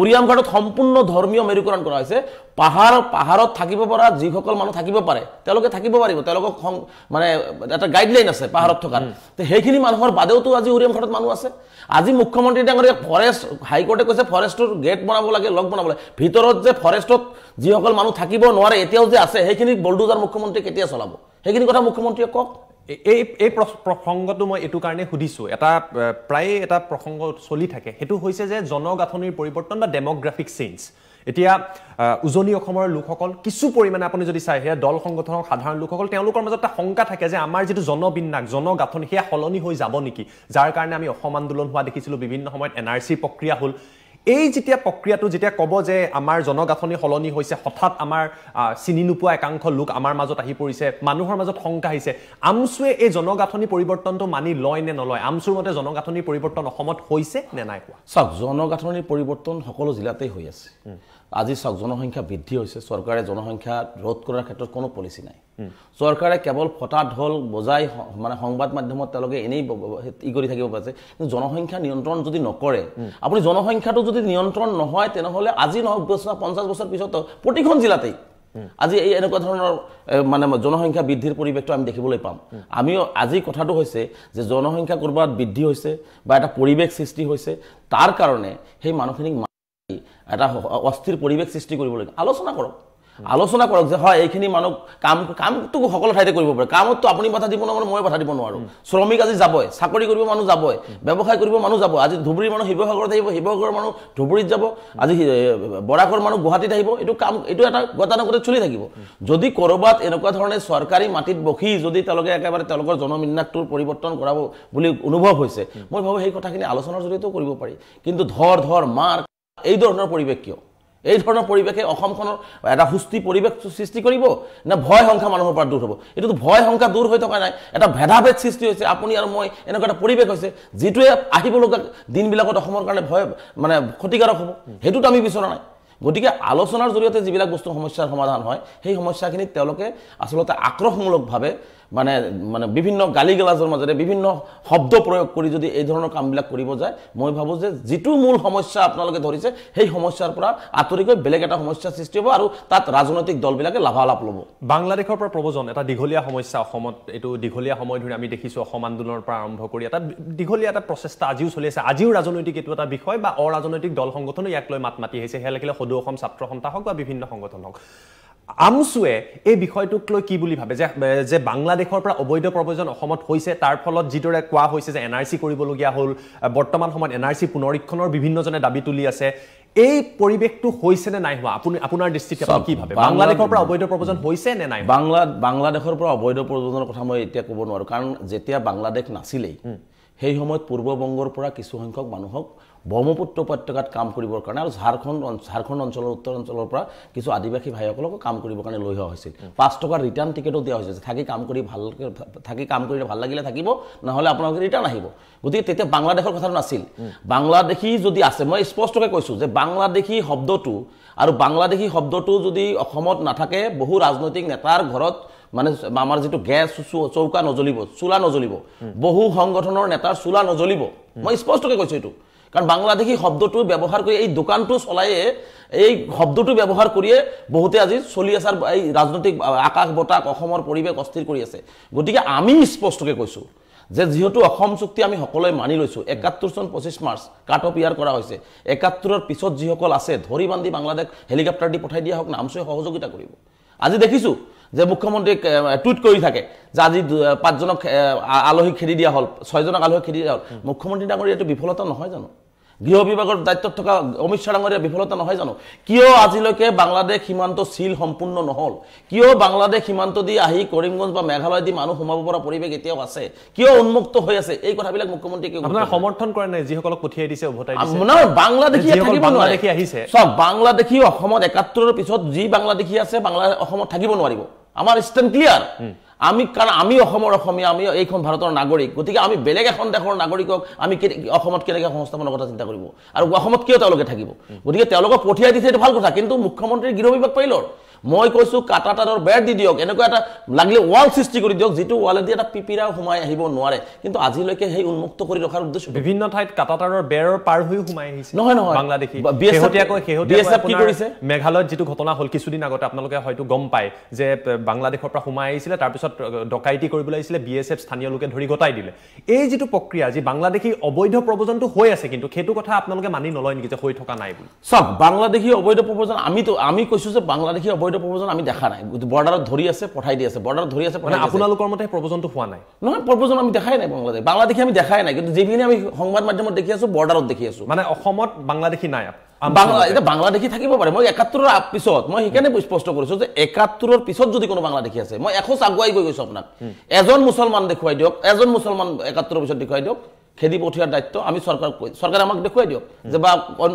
উৰিয়ামঘাটত সম্পূৰ্ণ ধৰ্মীয় মেৰুকৰণ কৰা হৈছে পাহাৰত থাকিব পৰা যিসকল মানুহ থাকিব পাৰে তেওঁলোকে থাকিব পাৰিব তেওঁলোকক মানে এটা গাইডলাইন আছে পাহাৰত থকাৰ তে সেইখিনি মানুহৰ বাদেওতো আজি উৰিয়ামঘাটত মানুহ আছে আজি মুখ্যমন্ত্ৰী ডাঙৰীয়া ফৰেষ্ট হাইকোৰ্টে কৈছে ফৰেষ্টৰ গেট বনাব লাগে লক বনাব লাগে ভিতৰত যে ফৰেষ্টত যিসকল মানুহ থাকিব নোৱাৰে এতিয়াও যে আছে সেইখিনি বলডোজাৰ মুখ্যমন্ত্ৰী কেতিয়া চলাব সেইখিনি কথা মুখ্যমন্ত্ৰীয়ে কওক এই প্ৰসংগটো মই এটু কাৰণে সুধিছো এটা প্ৰায় এটা প্ৰসংগ চলি থাকে হেতু হৈছে যে জনগাঁথনিৰ পৰিৱৰ্তন বা ডেমোগ্ৰাফিক চেঞ্জ এতিয়া উজনি অসমৰ লোকসকল কিছু পৰিমাণে আপুনি যদি চাই হে দল সংগঠনৰ সাধাৰণ লোকসকল তেওঁলোকৰ মাজত এটা শংকা থাকে যে আমাৰ যেটো জনবিন্যাস জনগাঁথনি হেয়া হলনি হৈ যাব নেকি যাৰ কাৰণে আমি অসম আন্দোলন হোৱা দেখিছিলো বিভিন্ন সময়ত এনআৰসি প্ৰক্ৰিয়া হল এই যেতিয়া প্ৰক্ৰিয়াটো যেতিয়া কব যে আমাৰ জনগাঁথনি হলনি হৈছে হঠাৎ আমাৰ চিনি নোপোৱা একাংশ লোক আমাৰ মাজত আহি পৰিছে মানুহৰ মাজত শংকা আহিছে আমসুৱে এই জনগাঁথনি পৰিৱৰ্তনটো মানি লয় নে নলয় আমসুৰ মতে জনগাঁথনি পৰিৱৰ্তন অসমত হৈছে নে নাই হোৱা সব জনগাঁথনিৰ পৰিৱৰ্তন সকলো জিলাতেই হৈ আছে আজি সব জনসংখ্যা বৃদ্ধি হৈছে চৰকাৰে জনসংখ্যা ৰোধ কৰাৰ ক্ষেত্ৰত কোনো পলিচি নাই চৰকাৰে কেৱল ফটা ঢল বজাই মানে সংবাদ মাধ্যমত তেওঁলোকে এনেই ই কৰি থাকিব পাৰে কিন্তু জনসংখ্যা নিয়ন্ত্ৰণ যদি নকৰে আপুনি জনসংখ্যাটো যদি নিয়ন্ত্ৰণ নহয় তেনেহলে আজি নহয় 50 বছৰ পিছত প্ৰতিখন জিলাতেই আজি এই এনেকুৱা ধৰণৰ মানে জনসংখ্যা বৃদ্ধিৰ পৰিৱেশটো আমি দেখিবলৈ পাম আমি আজি কথাটো হৈছে যে জনসংখ্যা কৰবাত বৃদ্ধি হৈছে বা এটা পৰিৱেশ সৃষ্টি হৈছে তাৰ কাৰণে সেই মানুহখিনিক এটা অস্থিৰ পৰিৱেশ সৃষ্টি কৰিব লাগে আলোচনা কৰক যে হয় এইখিনি মানুহ কামটো সকলো ঠাইতে কৰিব পাৰে কামতো আপুনি বাধা দিব নোৱাৰে মই বাধা দিব নোৱাৰো শ্ৰমিক আজি যাবই চাকৰি কৰিব মানুহ যাবই ব্যৱসায় কৰিব মানুহ যাব আজি ধুবুৰীৰ মানুহ শিৱসাগৰত আহিব শিৱসাগৰৰ মানুহ ধুবুৰীত যাব আজি বৰাকৰ মানুহ গুৱাহাটীত আহিব এইটো এটা গতানুগতিক চলি থাকিব যদি কৰবাত এনেকুৱা ধৰণে চৰকাৰী মাটিত বখি যদি তেওঁলোকে একেবাৰে তেওঁলোকৰ জনবিন্যাসটোৰ পৰিৱৰ্তন কৰাব বুলি অনুভৱ হৈছে মই ভাবো সেই কথাখিনি আলোচনাৰ জৰিয়তেও কৰিব পাৰি কিন্তু ধৰ মাৰ এই ধৰণৰ পৰিৱেশ কিয় এই ধৰণৰ পৰিৱেশে অসমখনৰ এটা সুস্থি পৰিৱেশ সৃষ্টি কৰিব না ভয় সংখ্যা মানুহৰ পৰা দূৰ হ'ব এটো ভয় সংখ্যা দূৰ হৈ থকা নাই এটা ভেদাভেদ সৃষ্টি হৈছে আপুনি আৰু মই এনেকুৱা এটা পৰিৱেশ হৈছে যিটোৱে আহিবলগা দিনবিলাকত অসমৰ কাৰণে ভয় মানে ক্ষতিকাৰক হ'ব হেতুটো আমি বিচৰা নাই গতিকে আলোচনাৰ জৰিয়তে যিবিলাক বস্তু সমস্যাৰ সমাধান হয় সেই সমস্যাখিনি তেওঁলোকে আসলতে আক্ৰমণমূলকভাৱে মানে বিভিন্ন গালিগালাজৰ মাজৰে বিভিন্ন শব্দ প্ৰয়োগ কৰি যদি এই ধৰণৰ কামবিলাক কৰিব যায় মই ভাবো যে যেটো মূল সমস্যা আপোনালোকে ধৰিছে সেই সমস্যাৰ পৰা আতৰি গৈ বেলেগ এটা সমস্যা সৃষ্টি হ'ব আৰু তাত ৰাজনৈতিক দলবিলাকে লাভালাভ ল'ব বাংলাদেশৰ পৰা প্ৰবজন এটা দীঘলীয়া সমস্যা অসমত এটো দীঘলীয়া সময় ধৰি আমি দেখিছো অসম আন্দোলনৰ পৰা আৰম্ভ কৰি এটা দীঘলীয়া এটা প্ৰচেষ্টা আজিও চলি আছে আজিও ৰাজনৈতিক এটো এটা বিষয় বা অৰাজনৈতিক দল সংগঠন ইয়াক লৈ মাত মাতি আহিছে হেলেকিলে সদৌ অসম ছাত্ৰ সন্থা হওক বা বিভিন্ন সংগঠন হওক আমসুৱে এই বিষয়টোক লৈ কি বুলি ভাবে যে বাংলাদেশৰ পৰা অবৈধ প্ৰব্ৰজন অসমত হৈছে তাৰ ফলত যিদৰে কোৱা হৈছে যে এনআৰসি কৰিবলগীয়া হ'ল বৰ্তমান সময়ত এনআৰসি পুনৰীক্ষণৰ বিভিন্নজনে দাবী তুলি আছে এই পৰিৱেশটো হৈছে নে নাই হোৱা আপোনাৰ দৃষ্টিত কি ভাবে বাংলাদেশৰ পৰা অবৈধ প্ৰব্ৰজন হৈছে নে নাই বাংলাদেশৰ পৰা অবৈধ প্ৰব্ৰজনৰ কথা মই এতিয়া ক'ব নোৱাৰো কাৰণ যেতিয়া বাংলাদেশ নাছিলেই সেই সময়ত পূৰ্ববংগৰ পৰা কিছু সংখ্যক মানুহক ব্ৰহ্মপুত্ৰ উপত্যকাত কাম কৰিবৰ কাৰণে আৰু ঝাৰখণ্ড অঞ্চলৰ উত্তৰ অঞ্চলৰ পৰা কিছু আদিবাসী ভাইসকলক কাম কৰিবৰ কাৰণে লৈ হোৱা হৈছিল 5 টকাৰ ৰিটাৰ্ণ টিকেটও দিয়া হৈছে থাকি কাম কৰিলে ভাল লাগিলে থাকিব নহলে আপোনালোকে ৰিটাৰ্ণ আহিব গতিকে তেতিয়া বাংলাদেশৰ কথা নাছিল বাংলাদেশী যদি আছে মই স্পষ্টকৈ কৈছো যে বাংলাদেশী শব্দটো আৰু বাংলাদেশী শব্দটো যদি অসমত নাথাকে বহু ৰাজনৈতিক নেতাৰ ঘৰত মানে আমাৰ যেটো গ্যাস চৌকা নজলিব চুলা নজলিব বহু সংগঠনৰ নেতাৰ চুলা নজলিব মই স্পষ্টকৈ কৈছো এটো কাৰণ বাংলাদেশী শব্দটো ব্যৱহাৰ কৰি এই দোকানটো চলায়ে এই শব্দটো ব্যৱহাৰ কৰিয়ে বহুতে আজি চলি আছে এই ৰাজনৈতিক আকাশ বতাক অসমৰ পৰিৱেশ অস্থিৰ কৰি আছে গতিকে আমি স্পষ্টকৈ কৈছো যে যেহেতু অসম চুক্তি আমি সকলোৱে মানি লৈছো 71 চন 25 মাৰ্চ কাট অফ ইয়াৰ কৰা হৈছে 71 ৰ পিছত যিসকল আছে ধৰি বান্ধি বাংলাদেশ হেলিকপ্টাৰ দি পঠাই দিয়া হওক নামচুৱে সহযোগিতা কৰিব আজি দেখিছো যে মুখ্যমন্ত্ৰী টুইট কৰি থাকে যে আজি 5 জনক আলোহী খেদি দিয়া হল 6 জনক আলোহী খেদি দিয়া হল মুখ্যমন্ত্ৰী ডাঙৰীয়া এটো বিফলতা নহয় জানো গৃহ বিভাগৰ দায়িত্বত থকা অমিত শাহ ডাঙৰীয়া বিফলতা নহয় জানো কিয় আজিলৈকে বাংলাদেশ সীমান্ত সিল সম্পূৰ্ণ নহল কিয় বাংলাদেশ সীমান্ত দি আহি কৰিমগঞ্জ বা মেঘালয় দি মানুহ সোমাব পৰা পৰিৱেশ এতিয়াও আছে কিয় উন্মুক্ত হৈ আছে এই কথাবিলাক মুখ্যমন্ত্ৰীকে আপোনাৰ সমৰ্থন কৰে নাই যিসকলক পঠিয়াই দিছে উভতাই দিছে না বাংলাদেশী থাকিব বাংলাদেশী আহিছে সব বাংলাদেশী অসমত 71 ৰ পিছত যি বাংলাদেশী আছে বাংলাদেশ অসমত থাকিব নোৱাৰিব আমাৰ ষ্টেণ্ড ক্লিয়াৰ আমি কাৰণ আমি অসমৰ অসমীয়া আমি এইখন ভাৰতৰ নাগৰিক গতিকে আমি বেলেগ এখন দেশৰ নাগৰিকক আমি অসমত কেনেকৈ সংস্থাপনৰ কথা চিন্তা কৰিব আৰু অসমত কিয় তেওঁলোকে থাকিব গতিকে তেওঁলোকক পঠিয়াই দিছে এটা ভাল কথা কিন্তু মুখ্যমন্ত্ৰীৰ গৃহ বিভাগ পাইলৰ মই কৈছো কাটাটাৰৰ বেৰ দি দিয়ক এনেকুৱা এটা লাগিলে ওয়াল সৃষ্টি কৰি দিয়ক যেটো ওয়ালেদি এটা পিপিৰা সোমাই আহিব নোৱাৰে কিন্তু আজিলৈকে সেই উন্মুক্ত কৰি ৰখাৰ উদ্দেশ্য বিভিন্ন ঠাইত কাটাটাৰৰ বেৰৰ পাৰ হৈ সোমাই আহিছে নহয় বাংলাদেশী বিএসএফ কি কৰিছে মেঘালয়ত যেটো ঘটনা হল কিছুদিন আগতে আপোনালোকে হয়তো গম পায় যে বাংলাদেশৰ পৰা সোমাই আহিছিলে তাৰ পিছত ডকাইতি কৰিবলৈ আহিছিলে বিএসএফ স্থানীয় লোকে ধৰি গতাই দিলে এই যেটো প্ৰক্ৰিয়া যি বাংলাদেশী অবৈধ প্ৰব্ৰজনটো হৈ আছে কিন্তু সেইটো কথা আপোনালোকে মানি নলয় নেকি যে হৈ থকা নাই বুলি সব বাংলাদেশী অবৈধ প্ৰব্ৰজন আমি কৈছো যে বাংলাদেশী অবৈধ প্ৰব্ৰজন আমি দেখা নাই বৰ্ডাৰত ধৰি আছে পঠাই দি আছে বৰ্ডাৰত ধৰি আছে মানে আপোনালোকৰ মতে প্ৰব্ৰজনটো হোৱা নাই নহয় প্ৰব্ৰজন আমি দেখাই নাই বাংলাদেশী আমি দেখাই নাই কিন্তু যিখিনি আমি সংবাদ মাধ্যমত দেখি আছো বৰ্ডাৰত দেখি আছো মানে অসমত বাংলাদেশী নাই বাংলাদেশী থাকিব পাৰে মই 71 ৰ পিছত মই সেইকাৰণে স্পষ্ট কৰিছো যে 71 ৰ পিছত যদি কোনো বাংলাদেশী আছে মই এখোজ আগুৱাই গৈ গৈছো আপোনাক এজন মুছলমান দেখুৱাই দিয়ক এজন মুছলমান 71 ৰ পিছত দেখুৱাই দিয়ক খেদি পঠিয়াৰ দায়িত্ব আমি সৰকাৰ আমাক দেখুৱাই দিয়ক যে বা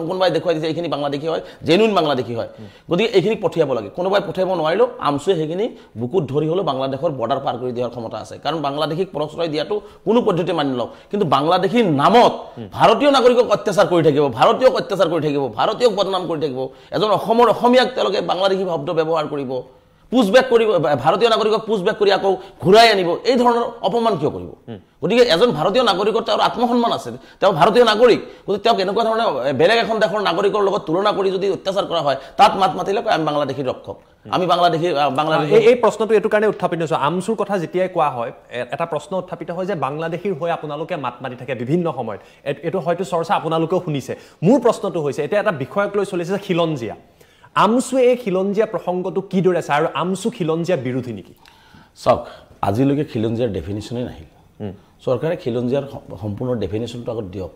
কোনবাই দেখুৱাই দিছে এইখিনি বাংলাদেশী হয় জেনুইন বাংলাদেশী হয় গতিকে এইখিনি পঠিয়াব লাগে কোনোবাই পঠিয়াব নোৱাৰিলো আমসুৱে সেইখিনি বুকুত ধৰি হলো বাংলাদেশৰ বৰ্ডাৰ পাৰ কৰি দিয়াৰ ক্ষমতা আছে কাৰণ বাংলাদেশীক প্ৰশ্ৰয় দিয়াটো কোনো পদ্ধতি মানি লওক কিন্তু বাংলাদেশীৰ নামত ভাৰতীয় নাগৰিকক অত্যাচাৰ কৰি থাকিব ভাৰতীয়ক অত্যাচাৰ কৰি থাকিব ভাৰতীয়ক বদনাম কৰি থাকিব এজন অসমৰ অসমীয়াক তেওঁলোকে বাংলাদেশী শব্দ ব্যৱহাৰ কৰিব পুশব্যাক কৰিব ভাৰতীয় নাগৰিকক পুশব্যাক কৰি আকৌ ঘূৰাই আনিব এই ধৰণৰ অপমান কিয় কৰিব গতিকে এজন ভাৰতীয় নাগৰিকৰ তেওঁৰ আত্মসন্মান আছে তেওঁ ভাৰতীয় নাগৰিক গতিকে তেওঁ এনেকুৱা ধৰণে বেলেগ এখন দেশৰ নাগৰিকৰ লগত তুলনা কৰি যদি অত্যাচাৰ কৰা হয় তাত মাত মাতিলে আমি বাংলাদেশীৰ ৰক্ষক আমি বাংলাদেশ এই প্ৰশ্নটো এটো কাৰণে উত্থাপিত হৈছে আমসুৰ কথা যেতিয়াই কোৱা হয় এটা প্ৰশ্ন উত্থাপিত হয় যে বাংলাদেশীৰ হৈ আপোনালোকে মাত মাতি থাকে বিভিন্ন সময়ত এটো হয়তো চৰ্চা আপোনালোকেও শুনিছে মোৰ প্ৰশ্নটো হৈছে এটা এটা বিষয়ক লৈ চলিছে খিলঞ্জিয়া আমসুৱে এই খিলঞ্জিয়া প্ৰসংগটো কি দৰে আছে আৰু আমসু খিলঞ্জিয়া বিৰোধী নেকি সক আজিলৈকে খিলঞ্জিয়াৰ ডেফিনিশ্যনে নাহিল চৰকাৰে খিলঞ্জিয়াৰ সম্পূৰ্ণ ডেফিনিশ্যনটো আগত দিয়ক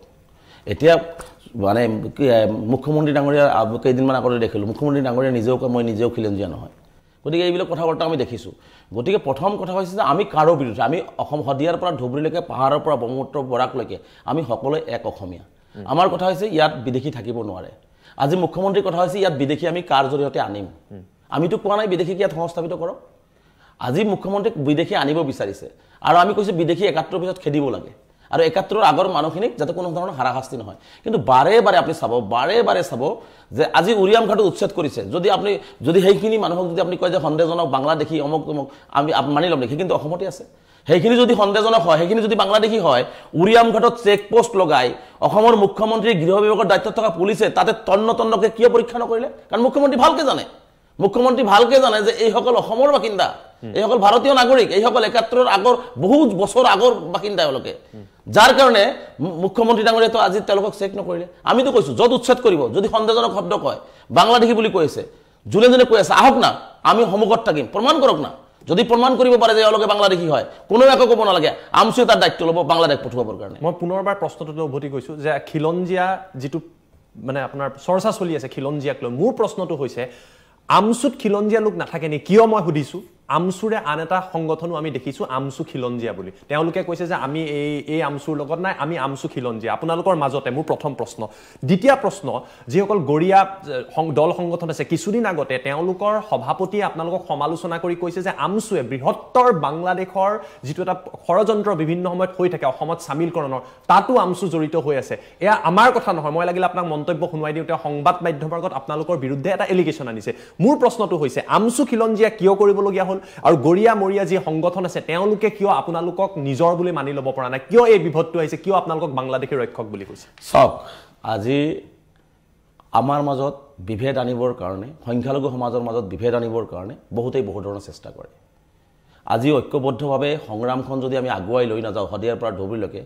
এতিয়া মানে মুখ্যমন্ত্ৰী ডাঙৰীয়া কেইদিনমান আগতে দেখিলোঁ মুখ্যমন্ত্ৰী ডাঙৰীয়া নিজেও কয় মই নিজেও খিলঞ্জিয়া নহয় গতিকে এইবিলাক কথা বৰ্তা আমি দেখিছোঁ গতিকে প্ৰথম কথা হৈছে যে আমি কাৰো বিৰুদ্ধে আমি অসম হদিয়াৰ পৰা ধুবুৰীলৈকে পাহাৰৰ পৰা ব্ৰহ্মপুত্ৰ বৰাকলৈকে আমি সকলোৱে এক অসমীয়া আমাৰ কথা হৈছে ইয়াত বিদেশী থাকিব নোৱাৰে আজি মুখ্যমন্ত্ৰীৰ কথা হৈছে ইয়াত বিদেশী আমি কাৰ জৰিয়তে আনিম আমিতো কোৱা নাই বিদেশীক ইয়াত সংস্থাপিত কৰক আজি মুখ্যমন্ত্ৰীক বিদেশী আনিব বিচাৰিছে আৰু আমি কৈছো বিদেশী 71 পিছত খেদিব লাগে আৰু 71 ৰ আগৰ মানুহখিনিক যাতে কোনো ধৰণৰ হাৰাশাস্তি নহয় কিন্তু বাৰে বাৰে আপুনি চাব যে আজি উৰিয়াম ঘাটত উচ্ছেদ কৰিছে যদি সেইখিনি মানুহক যদি আপুনি কয় যে সন্দেহজনক বাংলাদেশী অমুক আমি মানি ল'ম নেকি কিন্তু অসমতে আছে সেইখিনি যদি সন্দেহজনক হয় সেইখিনি যদি বাংলাদেশী হয় উৰিয়াম ঘাটত চেক পোষ্ট লগাই অসমৰ মুখ্যমন্ত্ৰী গৃহ বিভাগৰ দায়িত্বত থকা পুলিচে তাতে তন্নতন্নকে কিয় পৰীক্ষা নকৰিলে কাৰণ মুখ্যমন্ত্ৰী ভালকে জানে যে এই সকল অসমৰ বাসিন্দা এই সকল ভাৰতীয় নাগৰিক এই সকল 71 ৰ আগৰ বহুত বছৰ আগৰ বাসিন্দা তেওঁলোকে যাৰ কাৰণে মুখ্যমন্ত্ৰী ডাঙৰীয়া তো আজি তেওঁলোকক চেক নকৰিলে আমিতো কৈছো যত উচ্ছেদ কৰিব যদি সন্দেহজনক শব্দ কয় বাংলাদেশী বুলি কৈছে জুনে কৈ আছে আহক না আমি সমুখত থাকিম প্ৰমাণ কৰক না যদি প্ৰমাণ কৰিব পাৰে যে এওঁলোকে বাংলাদেশী হয় কোনো একো ক'ব নালাগে আমসুৱে তাৰ দায়িত্ব ল'ব বাংলাদেশ পঠুৱাবৰ কাৰণে মই পুনৰবাৰ প্ৰশ্নটো উভতি গৈছো যে খিলঞ্জিয়া যেটো মানে আপোনাৰ চৰ্চা চলি আছে খিলঞ্জিয়াক লৈ মোৰ প্ৰশ্নটো হৈছে আমসুত খিলঞ্জিয়া লোক নাথাকে নি কিয় মই সুধিছো আমসুৰে আন এটা সংগঠনো আমি দেখিছো আমসু খিলঞ্জিয়া বুলি তেওঁলোকে কৈছে যে আমি এই আমসুৰ লগত নাই আমি আমসু খিলঞ্জিয়া আপোনালোকৰ মাজতে মোৰ প্ৰথম প্ৰশ্ন দ্বিতীয় প্ৰশ্ন যিসকল গৰিয়া দল সংগঠন আছে কিছুদিন আগতে তেওঁলোকৰ সভাপতিয়ে আপোনালোকক সমালোচনা কৰি কৈছে যে আমসুৱে বৃহত্তৰ বাংলাদেশৰ যেটো এটা ষড়যন্ত্ৰ বিভিন্ন সময়ত হৈ থাকে অসমত সামিলকৰণৰ তাতো আমসু জড়িত হৈ আছে এয়া আমাৰ কথা নহয় মই লাগিলে আপোনাক মন্তব্য শুনাই দিওঁতে সংবাদ মাধ্যমৰ আগত আপোনালোকৰ বিৰুদ্ধে এটা এলিগেশ্যন আনিছে মোৰ প্ৰশ্নটো হৈছে আমসু খিলঞ্জিয়া কিয় কৰিবলগীয়া হ'ল আৰু গৰিয়া মৰিয়া যি সংগঠন আছে তেওঁলোকে কিয় আপোনালোকক নিজৰ বুলি মানি ল'ব পৰা নাই কিয় এই বিভদটো আহিছে কিয় আপোনালোকক বাংলাদেশী ৰক্ষক বুলি কৈছে সব আজি আমাৰ মাজত বিভেদ আনিবৰ কাৰণে সংখ্যালঘু সমাজৰ মাজত বিভেদ আনিবৰ কাৰণে বহুতেই বহু ধৰণৰ চেষ্টা কৰে আজি ঐক্যবদ্ধভাৱে সংগ্ৰামখন যদি আমি আগুৱাই লৈ নাযাওঁ হদিয়াৰ পৰা ধুবুৰীলৈকে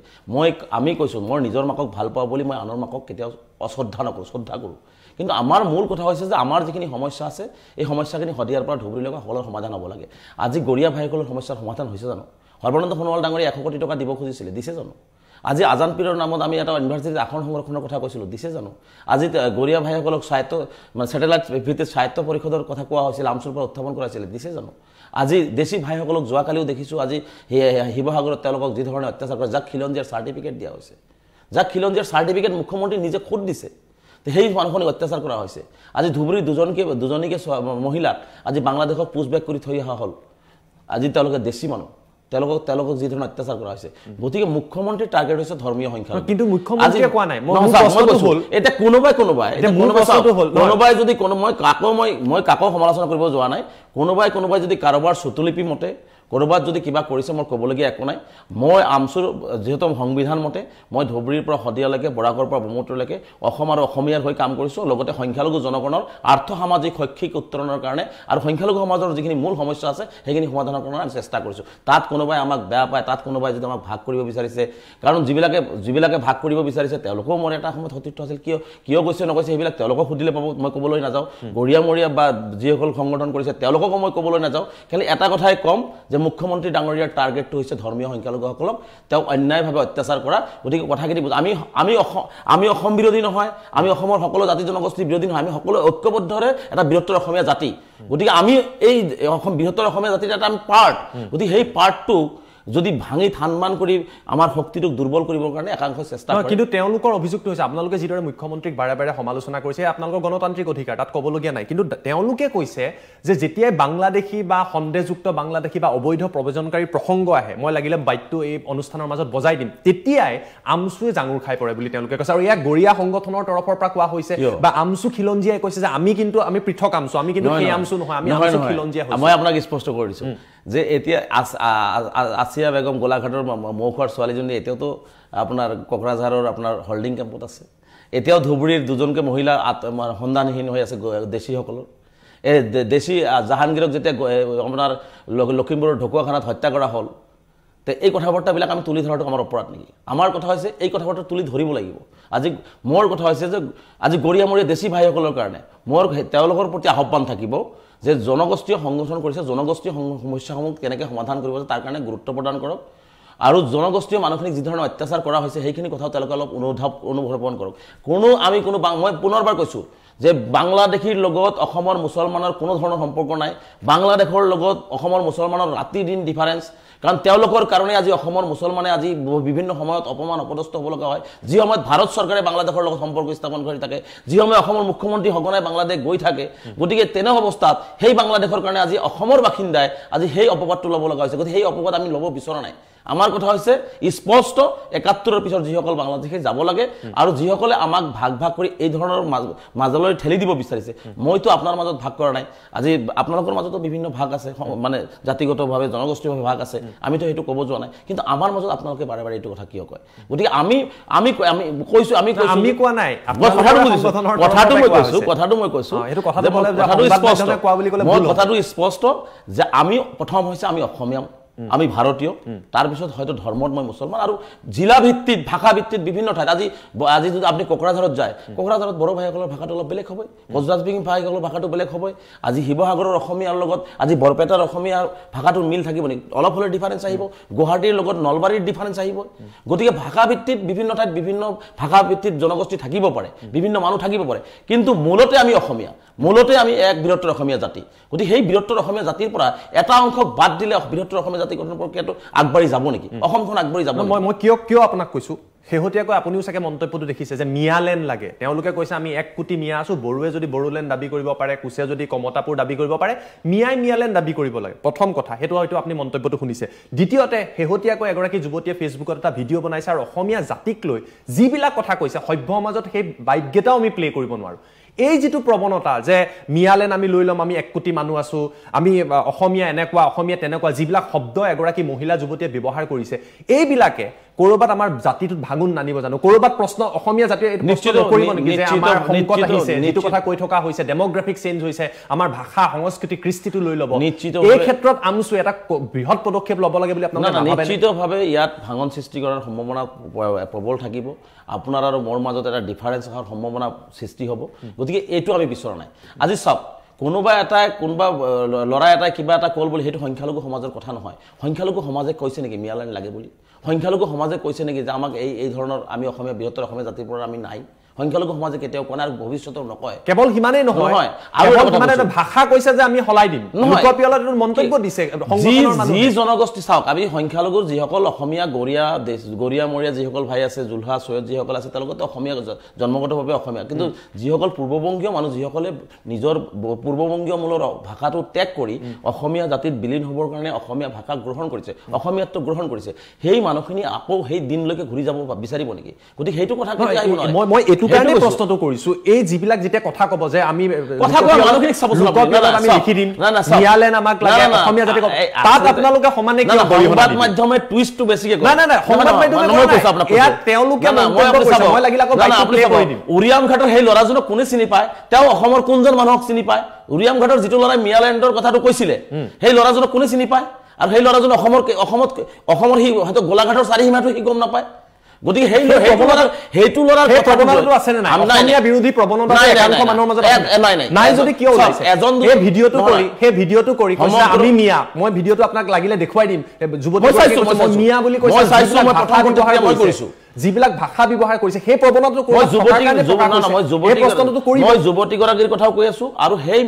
আমি কৈছোঁ মোৰ নিজৰ মাকক ভাল পাওঁ বুলি মই আনৰ মাকক কেতিয়াও অশ্ৰদ্ধা নকৰোঁ শ্ৰদ্ধা কৰোঁ কিন্তু আমাৰ মূল কথা হৈছে যে আমাৰ যিখিনি সমস্যা আছে এই সমস্যাখিনি হদিয়াৰ পৰা ধুবুৰীলৈকে সকলোৰে সমাধান হ'ব লাগে আজি গৰীয়া ভাইসকলৰ সমস্যাৰ সমাধান হৈছে জানো সৰ্বানন্দ সোণোৱাল ডাঙৰীয়া 100 কোটি টকা দিব খুজিছিলে দিছে জানো আজি আজান পীৰৰ নামত আমি এটা ইউনিভাৰ্চিটিৰ আসন সংৰক্ষণৰ কথা কৈছিলোঁ দিছে জানো আজি গৰীয়া ভাইসকলক স্বায়ত্ত মানে ছেটেলাইট ভিত্তিত স্বায়ত্ত পৰিষদৰ কথা কোৱা হৈছিল আমচুৰ পৰা উত্থাপন কৰাইছিলে দিছে জানো আজি দেশী ভাইসকলক যোৱাকালিও দেখিছোঁ আজি শিৱসাগৰত তেওঁলোকক যি ধৰণে অত্যাচাৰ কৰে যাক খিলঞ্জীয়াৰ চাৰ্টিফিকেট দিয়া হৈছে যাক খিলঞ্জীয়াৰ চাৰ্টিফিকেট মুখ্যমন্ত্ৰী নিজে খুদ দিছে সেই মানুহখনক অত্যাচাৰ কৰা হৈছে আজি ধুবুৰীৰ দুজনীকে মহিলাক আজি বাংলাদেশক পুছবেক কৰি থৈ অহা হ'ল আজি তেওঁলোকে দেশী মানুহ তেওঁলোকক যি ধৰণৰ অত্যাচাৰ কৰা হৈছে গতিকে মুখ্যমন্ত্ৰীৰ টাৰ্গেট হৈছে ধৰ্মীয় সংখ্যা কিন্তু মুখ্যমন্ত্ৰীয়ে কোৱা নাই এটা কোনোবাই যদি মই কাকো সমালোচনা কৰিব যোৱা নাই কোনোবাই যদি কাৰোবাৰ চুটুলিপি মতে কৰবাত যদি কিবা কৰিছে মোৰ ক'বলগীয়া একো নাই মই আমচুৰ যেহেতু সংবিধান মতে মই ধুবুৰীৰ পৰা হদিয়ালৈকে বৰাকৰ পৰা ব্ৰহ্মপুত্ৰলৈকে অসম আৰু অসমীয়াৰ হৈ কাম কৰিছোঁ লগতে সংখ্যালঘু জনগণৰ আৰ্থ সামাজিক শৈক্ষিক উত্তৰণৰ কাৰণে আৰু সংখ্যালঘু সমাজৰ যিখিনি মূল সমস্যা আছে সেইখিনি সমাধানৰ কাৰণে আমি চেষ্টা কৰিছোঁ তাত কোনোবাই আমাক বেয়া পায় তাত কোনোবাই যদি আমাক ভাগ কৰিব বিচাৰিছে কাৰণ যিবিলাকে ভাগ কৰিব বিচাৰিছে তেওঁলোকেও মোৰ এটা সময়ত সতীৰ্থ আছিল কিয় কৈছে নকৈছে সেইবিলাক তেওঁলোকক সুধিলে পাব মই ক'বলৈ নাযাওঁ গৰীয়া বা যিসকল সংগঠন কৰিছে তেওঁলোককো মই ক'বলৈ নাযাওঁ খালি এটা কথাই ক'ম যে মুখ্যমন্ত্ৰী ডাঙৰীয়াৰ টাৰ্গেটটো হৈছে ধৰ্মীয় সংখ্যালঘুসকলক তেওঁক অন্যায়ভাৱে অত্যাচাৰ কৰা গতিকে কথাখিনি আমি অসম বিৰোধী নহয় আমি অসমৰ সকলো জাতি জনগোষ্ঠীৰ বিৰোধী নহয় আমি সকলো ঐক্যবদ্ধৰে এটা বৃহত্তৰ অসমীয়া জাতি গতিকে আমি এই বৃহত্তৰ অসমীয়া জাতিৰ এটা আমি পাৰ্ট গতিকে সেই পাৰ্টটো যদি ভাঙি থানমান কৰি আমাৰ শক্তিটোক দুৰ্বল কৰিবৰ কাৰণে একাংশ চেষ্টা কৰে কিন্তু তেওঁলোকৰ অভিযোগটো হৈছে আপোনালোকে যিদৰে মুখ্যমন্ত্ৰীক বাৰে বাৰে সমালোচনা কৰিছে আপোনালোকৰ গণতান্ত্ৰিক অধিকাৰ তাত ক'বলগীয়া নাই কিন্তু তেওঁলোকে কৈছে যে যেতিয়াই বাংলাদেশী বা সন্দেহযুক্ত বাংলাদেশী বা অবৈধ প্ৰব্ৰজনকাৰী প্ৰসংগ আহে মই লাগিলে বাদ্য এই অনুষ্ঠানৰ মাজত বজাই দিম তেতিয়াই আমচুৱে জাঙুৰ খাই পৰে বুলি তেওঁলোকে কৈছে আৰু ইয়াক গৰীয়া সংগঠনৰ তৰফৰ পৰা কোৱা হৈছে বা আমচু খিলঞ্জীয়াই কৈছে যে আমি পৃথক আমচু আমি কিন্তু সেই আমচু নহয় আমি আমচু খিলঞ্জীয়া মই আপোনাক স্পষ্ট কৰি দিছোঁ যে এতিয়া আসিয়া বেগম গোলাঘাটৰ মৌখোৱাৰ ছোৱালীজনী এতিয়াওতো আপোনাৰ কোকৰাঝাৰৰ আপোনাৰ হল্ডিং কেম্পত আছে এতিয়াও ধুবুৰীৰ দুজনকে মহিলা সন্ধানহীন হৈ আছে দেশীসকলৰ এই দেশী জাহাংগীৰক যেতিয়া আপোনাৰ লখিমপুৰৰ ঢকুৱাখানাত হত্যা কৰা হ'ল তে এই কথা বাৰ্তাবিলাক আমি তুলি ধৰাটো আমাৰ অপৰাধ নেকি আমাৰ কথা হৈছে এই কথা বাৰ্তা তুলি ধৰিব লাগিব আজি মোৰ কথা হৈছে যে আজি গৰীয়ামৰীয়া দেশী ভাইসকলৰ কাৰণে মোৰ তেওঁলোকৰ প্ৰতি আহ্বান থাকিব যে জনগোষ্ঠীয় সংগঠন কৰিছে জনগোষ্ঠীয় সমস্যাসমূহ কেনেকৈ সমাধান কৰিব তাৰ কাৰণে গুৰুত্ব প্ৰদান কৰক আৰু জনগোষ্ঠীয় মানুহখিনিক যি ধৰণৰ অত্যাচাৰ কৰা হৈছে সেইখিনি কথাও তেওঁলোকে অলপ অনুধাৱন কৰক মই পুনৰবাৰ কৈছোঁ যে বাংলাদেশীৰ লগত অসমৰ মুছলমানৰ কোনো ধৰণৰ সম্পৰ্ক নাই বাংলাদেশৰ লগত অসমৰ মুছলমানৰ ৰাতি দিন ডিফাৰেঞ্চ কাৰণ তেওঁলোকৰ কাৰণে আজি অসমৰ মুছলমানে আজি বিভিন্ন সময়ত অপমান অপদস্থ হ'ব লগা হয় যি সময়ত ভাৰত চৰকাৰে বাংলাদেশৰ লগত সম্পৰ্ক স্থাপন কৰি থাকে যি সময়ত অসমৰ মুখ্যমন্ত্ৰী সঘনাই বাংলাদেশ গৈ থাকে গতিকে তেনে অৱস্থাত সেই বাংলাদেশৰ কাৰণে আজি অসমৰ বাসিন্দাই আজি সেই অপবাদটো ল'ব লগা হৈছে গতিকে সেই অপবাদ আমি ল'ব বিচৰা নাই আমাৰ কথা হৈছে স্পষ্ট ৭১ৰ পিছত যিসকল বাংলাদেশে যাব লাগে আৰু যিসকলে আমাক ভাগ কৰি এই ধৰণৰ মাজলৈ ঠেলি দিব বিচাৰিছে মইতো আপোনাৰ মাজত ভাগ কৰা নাই আজি আপোনালোকৰ মাজতো বিভিন্ন ভাগ আছে মানে জাতিগতভাৱে জনগোষ্ঠীয়ভাৱে ভাগ আছে আমিতো সেইটো ক'ব যোৱা নাই কিন্তু আমাৰ মাজত আপোনালোকে বাৰে বাৰে এইটো কথা কিয় কয় গতিকে আমি কোৱা নাই কথাটো স্পষ্ট যে আমি প্ৰথম হৈছে আমি অসমীয়া আমি ভাৰতীয় তাৰপিছত হয়তো ধৰ্মত মই মুছলমান আৰু জিলা ভিত্তিত ভাষা ভিত্তিত বিভিন্ন ঠাইত আজি যদি আপুনি কোকৰাঝাৰত যায় কোকৰাঝাৰত বড়ো ভাইসকলৰ ভাষাটো অলপ বেলেগ হ'ব গজৰাজবিহীন ভাইসকলৰ ভাষাটো বেলেগ হ'ব আজি শিৱসাগৰৰ অসমীয়াৰ লগত আজি বৰপেটাৰ অসমীয়াৰ ভাষাটোৰ মিল থাকিব নেকি অলপ হ'লে ডিফাৰেঞ্চ আহিব গুৱাহাটীৰ লগত নলবাৰীৰ ডিফাৰেঞ্চ আহিব গতিকে ভাষা ভিত্তিত বিভিন্ন ঠাইত বিভিন্ন ভাষা ভিত্তিত জনগোষ্ঠী থাকিব পাৰে বিভিন্ন মানুহ থাকিব পাৰে কিন্তু মূলতে আমি অসমীয়া মূলতে আমি এক বৃহত্তৰ অসমীয়া জাতি গতিকে সেই বৃহত্তৰ অসমীয়া জাতিৰ পৰা এটা অংশক বাদ দিলে বৃহত্তৰ অসমীয়া জাতি গঠন প্ৰক্ৰিয়াটো আগবাঢ়ি যাব নেকি অসমখন আগবাঢ়ি যাব মই কিয় আপোনাক কৈছোঁ শেহতীয়াকৈ আপুনিও চাগে মন্তব্যটো দেখিছে যে মিয়ালেণ্ড লাগে তেওঁলোকে কৈছে আমি ১ কোটি মিয়া আছোঁ বড়োৱে যদি বড়োলেণ্ড দাবী কৰিব পাৰে কোচে যদি কমতাপুৰ দাবী কৰিব পাৰে মিয়ালেণ্ড দাবী কৰিব লাগে প্ৰথম কথা সেইটো হয়তো আপুনি মন্তব্যটো শুনিছে দ্বিতীয়তে শেহতীয়াকৈ এগৰাকী যুৱতীয়ে ফেচবুকত এটা ভিডিঅ' বনাইছে আৰু অসমীয়া জাতিক লৈ যিবিলাক কথা কৈছে সভ্য সমাজত সেই বাইটকেইটাও আমি প্লে কৰিব নোৱাৰোঁ এই যেটো প্ৰবণতা যে মিয়ালেন আমি লৈ লম আমি 1 কোটি মানুহ আছো আমি অসমীয়া এনেকুৱা অসমীয়া তেনেকুৱা যিবিলাক শব্দ এগৰাকী মহিলা যুৱতীয়ে ব্যৱহাৰ কৰিছে এইবিলাকে কৰবাত আমাৰ জাতিটোত ভাঙুন নানিব জানো কৰবাত প্ৰশ্ন অসমীয়া জাতিৰ এই প্ৰশ্ন নকৰিব নেকি যে আমাৰ সংকট আহিছে যেটো কথা কৈ থকা হৈছে ডেমোগ্ৰাফিক চেঞ্জ হৈছে আমাৰ ভাষা সংস্কৃতি কৃষ্টিটো লৈ ল'ব এই ক্ষেত্ৰত আমছু এটা বৃহৎ পদক্ষেপ ল'ব লাগে বুলি আপোনালোকে ভাবে নিশ্চিতভাৱে ইয়াত ভাঙন সৃষ্টি কৰাৰ সম্ভাৱনা প্ৰবল থাকিব আপোনাৰ আৰু মোৰ মাজত এটা ডিফাৰেন্স হোৱাৰ সম্ভাৱনা সৃষ্টি হ'ব গতিকে এইটো আমি বিচৰা নাই আজি চাওক কোনোবা লৰা এটা কিবা এটা কল বুলি সেইটো সংখ্যালঘু সমাজৰ কথা নহয় সংখ্যালঘু সমাজে কৈছে নেকি মিয়ালেণ্ড লাগে বুলি সংখ্যালঘু সমাজে কৈছে নেকি যে আমাক এই ধৰণৰ আমি অসমীয়া বৃহত্তৰ অসমীয়া জাতিৰ পৰা আমি নাই সংখ্যালঘু সমাজে কেতিয়াও কোনাৰ ভৱিষ্যতৰ নকয় কেৱল হিমানেই নহয় আৰু মানে ভাষা কৈছে যে আমি হলাই দিম লোকপিয়লত মন্তব্য দিছে যি জনগোষ্ঠী চাওক আমি সংখ্যালঘু যিসকল অসমীয়া গৰিয়া মৰিয়া যিসকল ভাই আছে জুলহা সৈয়দ যিসকল আছে তেওঁলোকে অসমীয়া জন্মগতভাৱে অসমীয়া কিন্তু যিসকল পূৰ্ববংগীয় মানুহ যিসকলে নিজৰ পূৰ্ববংগীয় মূলৰ ভাষাটো ত্যাগ কৰি অসমীয়া জাতিত বিলীন হ'বৰ কাৰণে অসমীয়া ভাষা গ্ৰহণ কৰিছে অসমীয়াটো গ্ৰহণ কৰিছে সেই মানুহখিনি আকৌ সেই দিনলৈকে ঘূৰি যাব বিচাৰিব নেকি গতিকে সেইটো কথা কৈ আহিব নহয় মই এটো কাৰণে প্ৰশ্নটো কৰিছো এই যিবিলাক যেতিয়া কথা কব যে আমি কথা কোৱা মানুহখিনিক আমি লিখি দিম মিয়ালেণ্ড আমাক লাগে অসমীয়া জাতি তাত আপোনালোকে সমানে কি সংবাদ মাধ্যমে টুইষ্টটো বেছিকে কয় না সংবাদ মাধ্যমে মই কৈছো আপোনাক ইয়াত তেওঁলোকে মন্তব্য কৰিছে মই লাগিলে আকৌ বাইক প্লে কৰি দিম উৰিয়াম ঘাটৰ সেই ল'ৰাজনক কোনে চিনি পায় তেওঁ অসমৰ কোনজন মানুহক চিনি পায় উৰিয়াম ঘাটৰ যিটো ল'ৰাই মিয়ালেণ্ডৰ কথাটো কৈছিলে সেই ল'ৰাজনক কোনে চিনি পায় আৰু সেই ল'ৰাজন অসমৰ সি হয়তো গোলাঘাটৰ চাৰিসীমাটো সি গম নাপায় গতিকে সেইটো লৰাৰ প্ৰৱণতাটো আছে নে নাই অসমীয়া বিৰোধী প্ৰৱণতা একাংশ মানুহৰ মাজত নাই যদি কিয় ওলাইছে এই ভিডিঅটো কৰি কৈছে আমি মিয়া মই ভিডিঅটো আপোনাক লাগিলে দেখুৱাই দিম যুৱতী মই মিয়া বুলি কৈছে মই কথা ব্যৱহাৰ কৰিছো যিবিলাক ভাষা ব্যৱহাৰ কৰিছে সেই প্ৰৱণতাটো মই যুৱতীগৰাকীৰ কথাও কৈ আছো আৰু সেই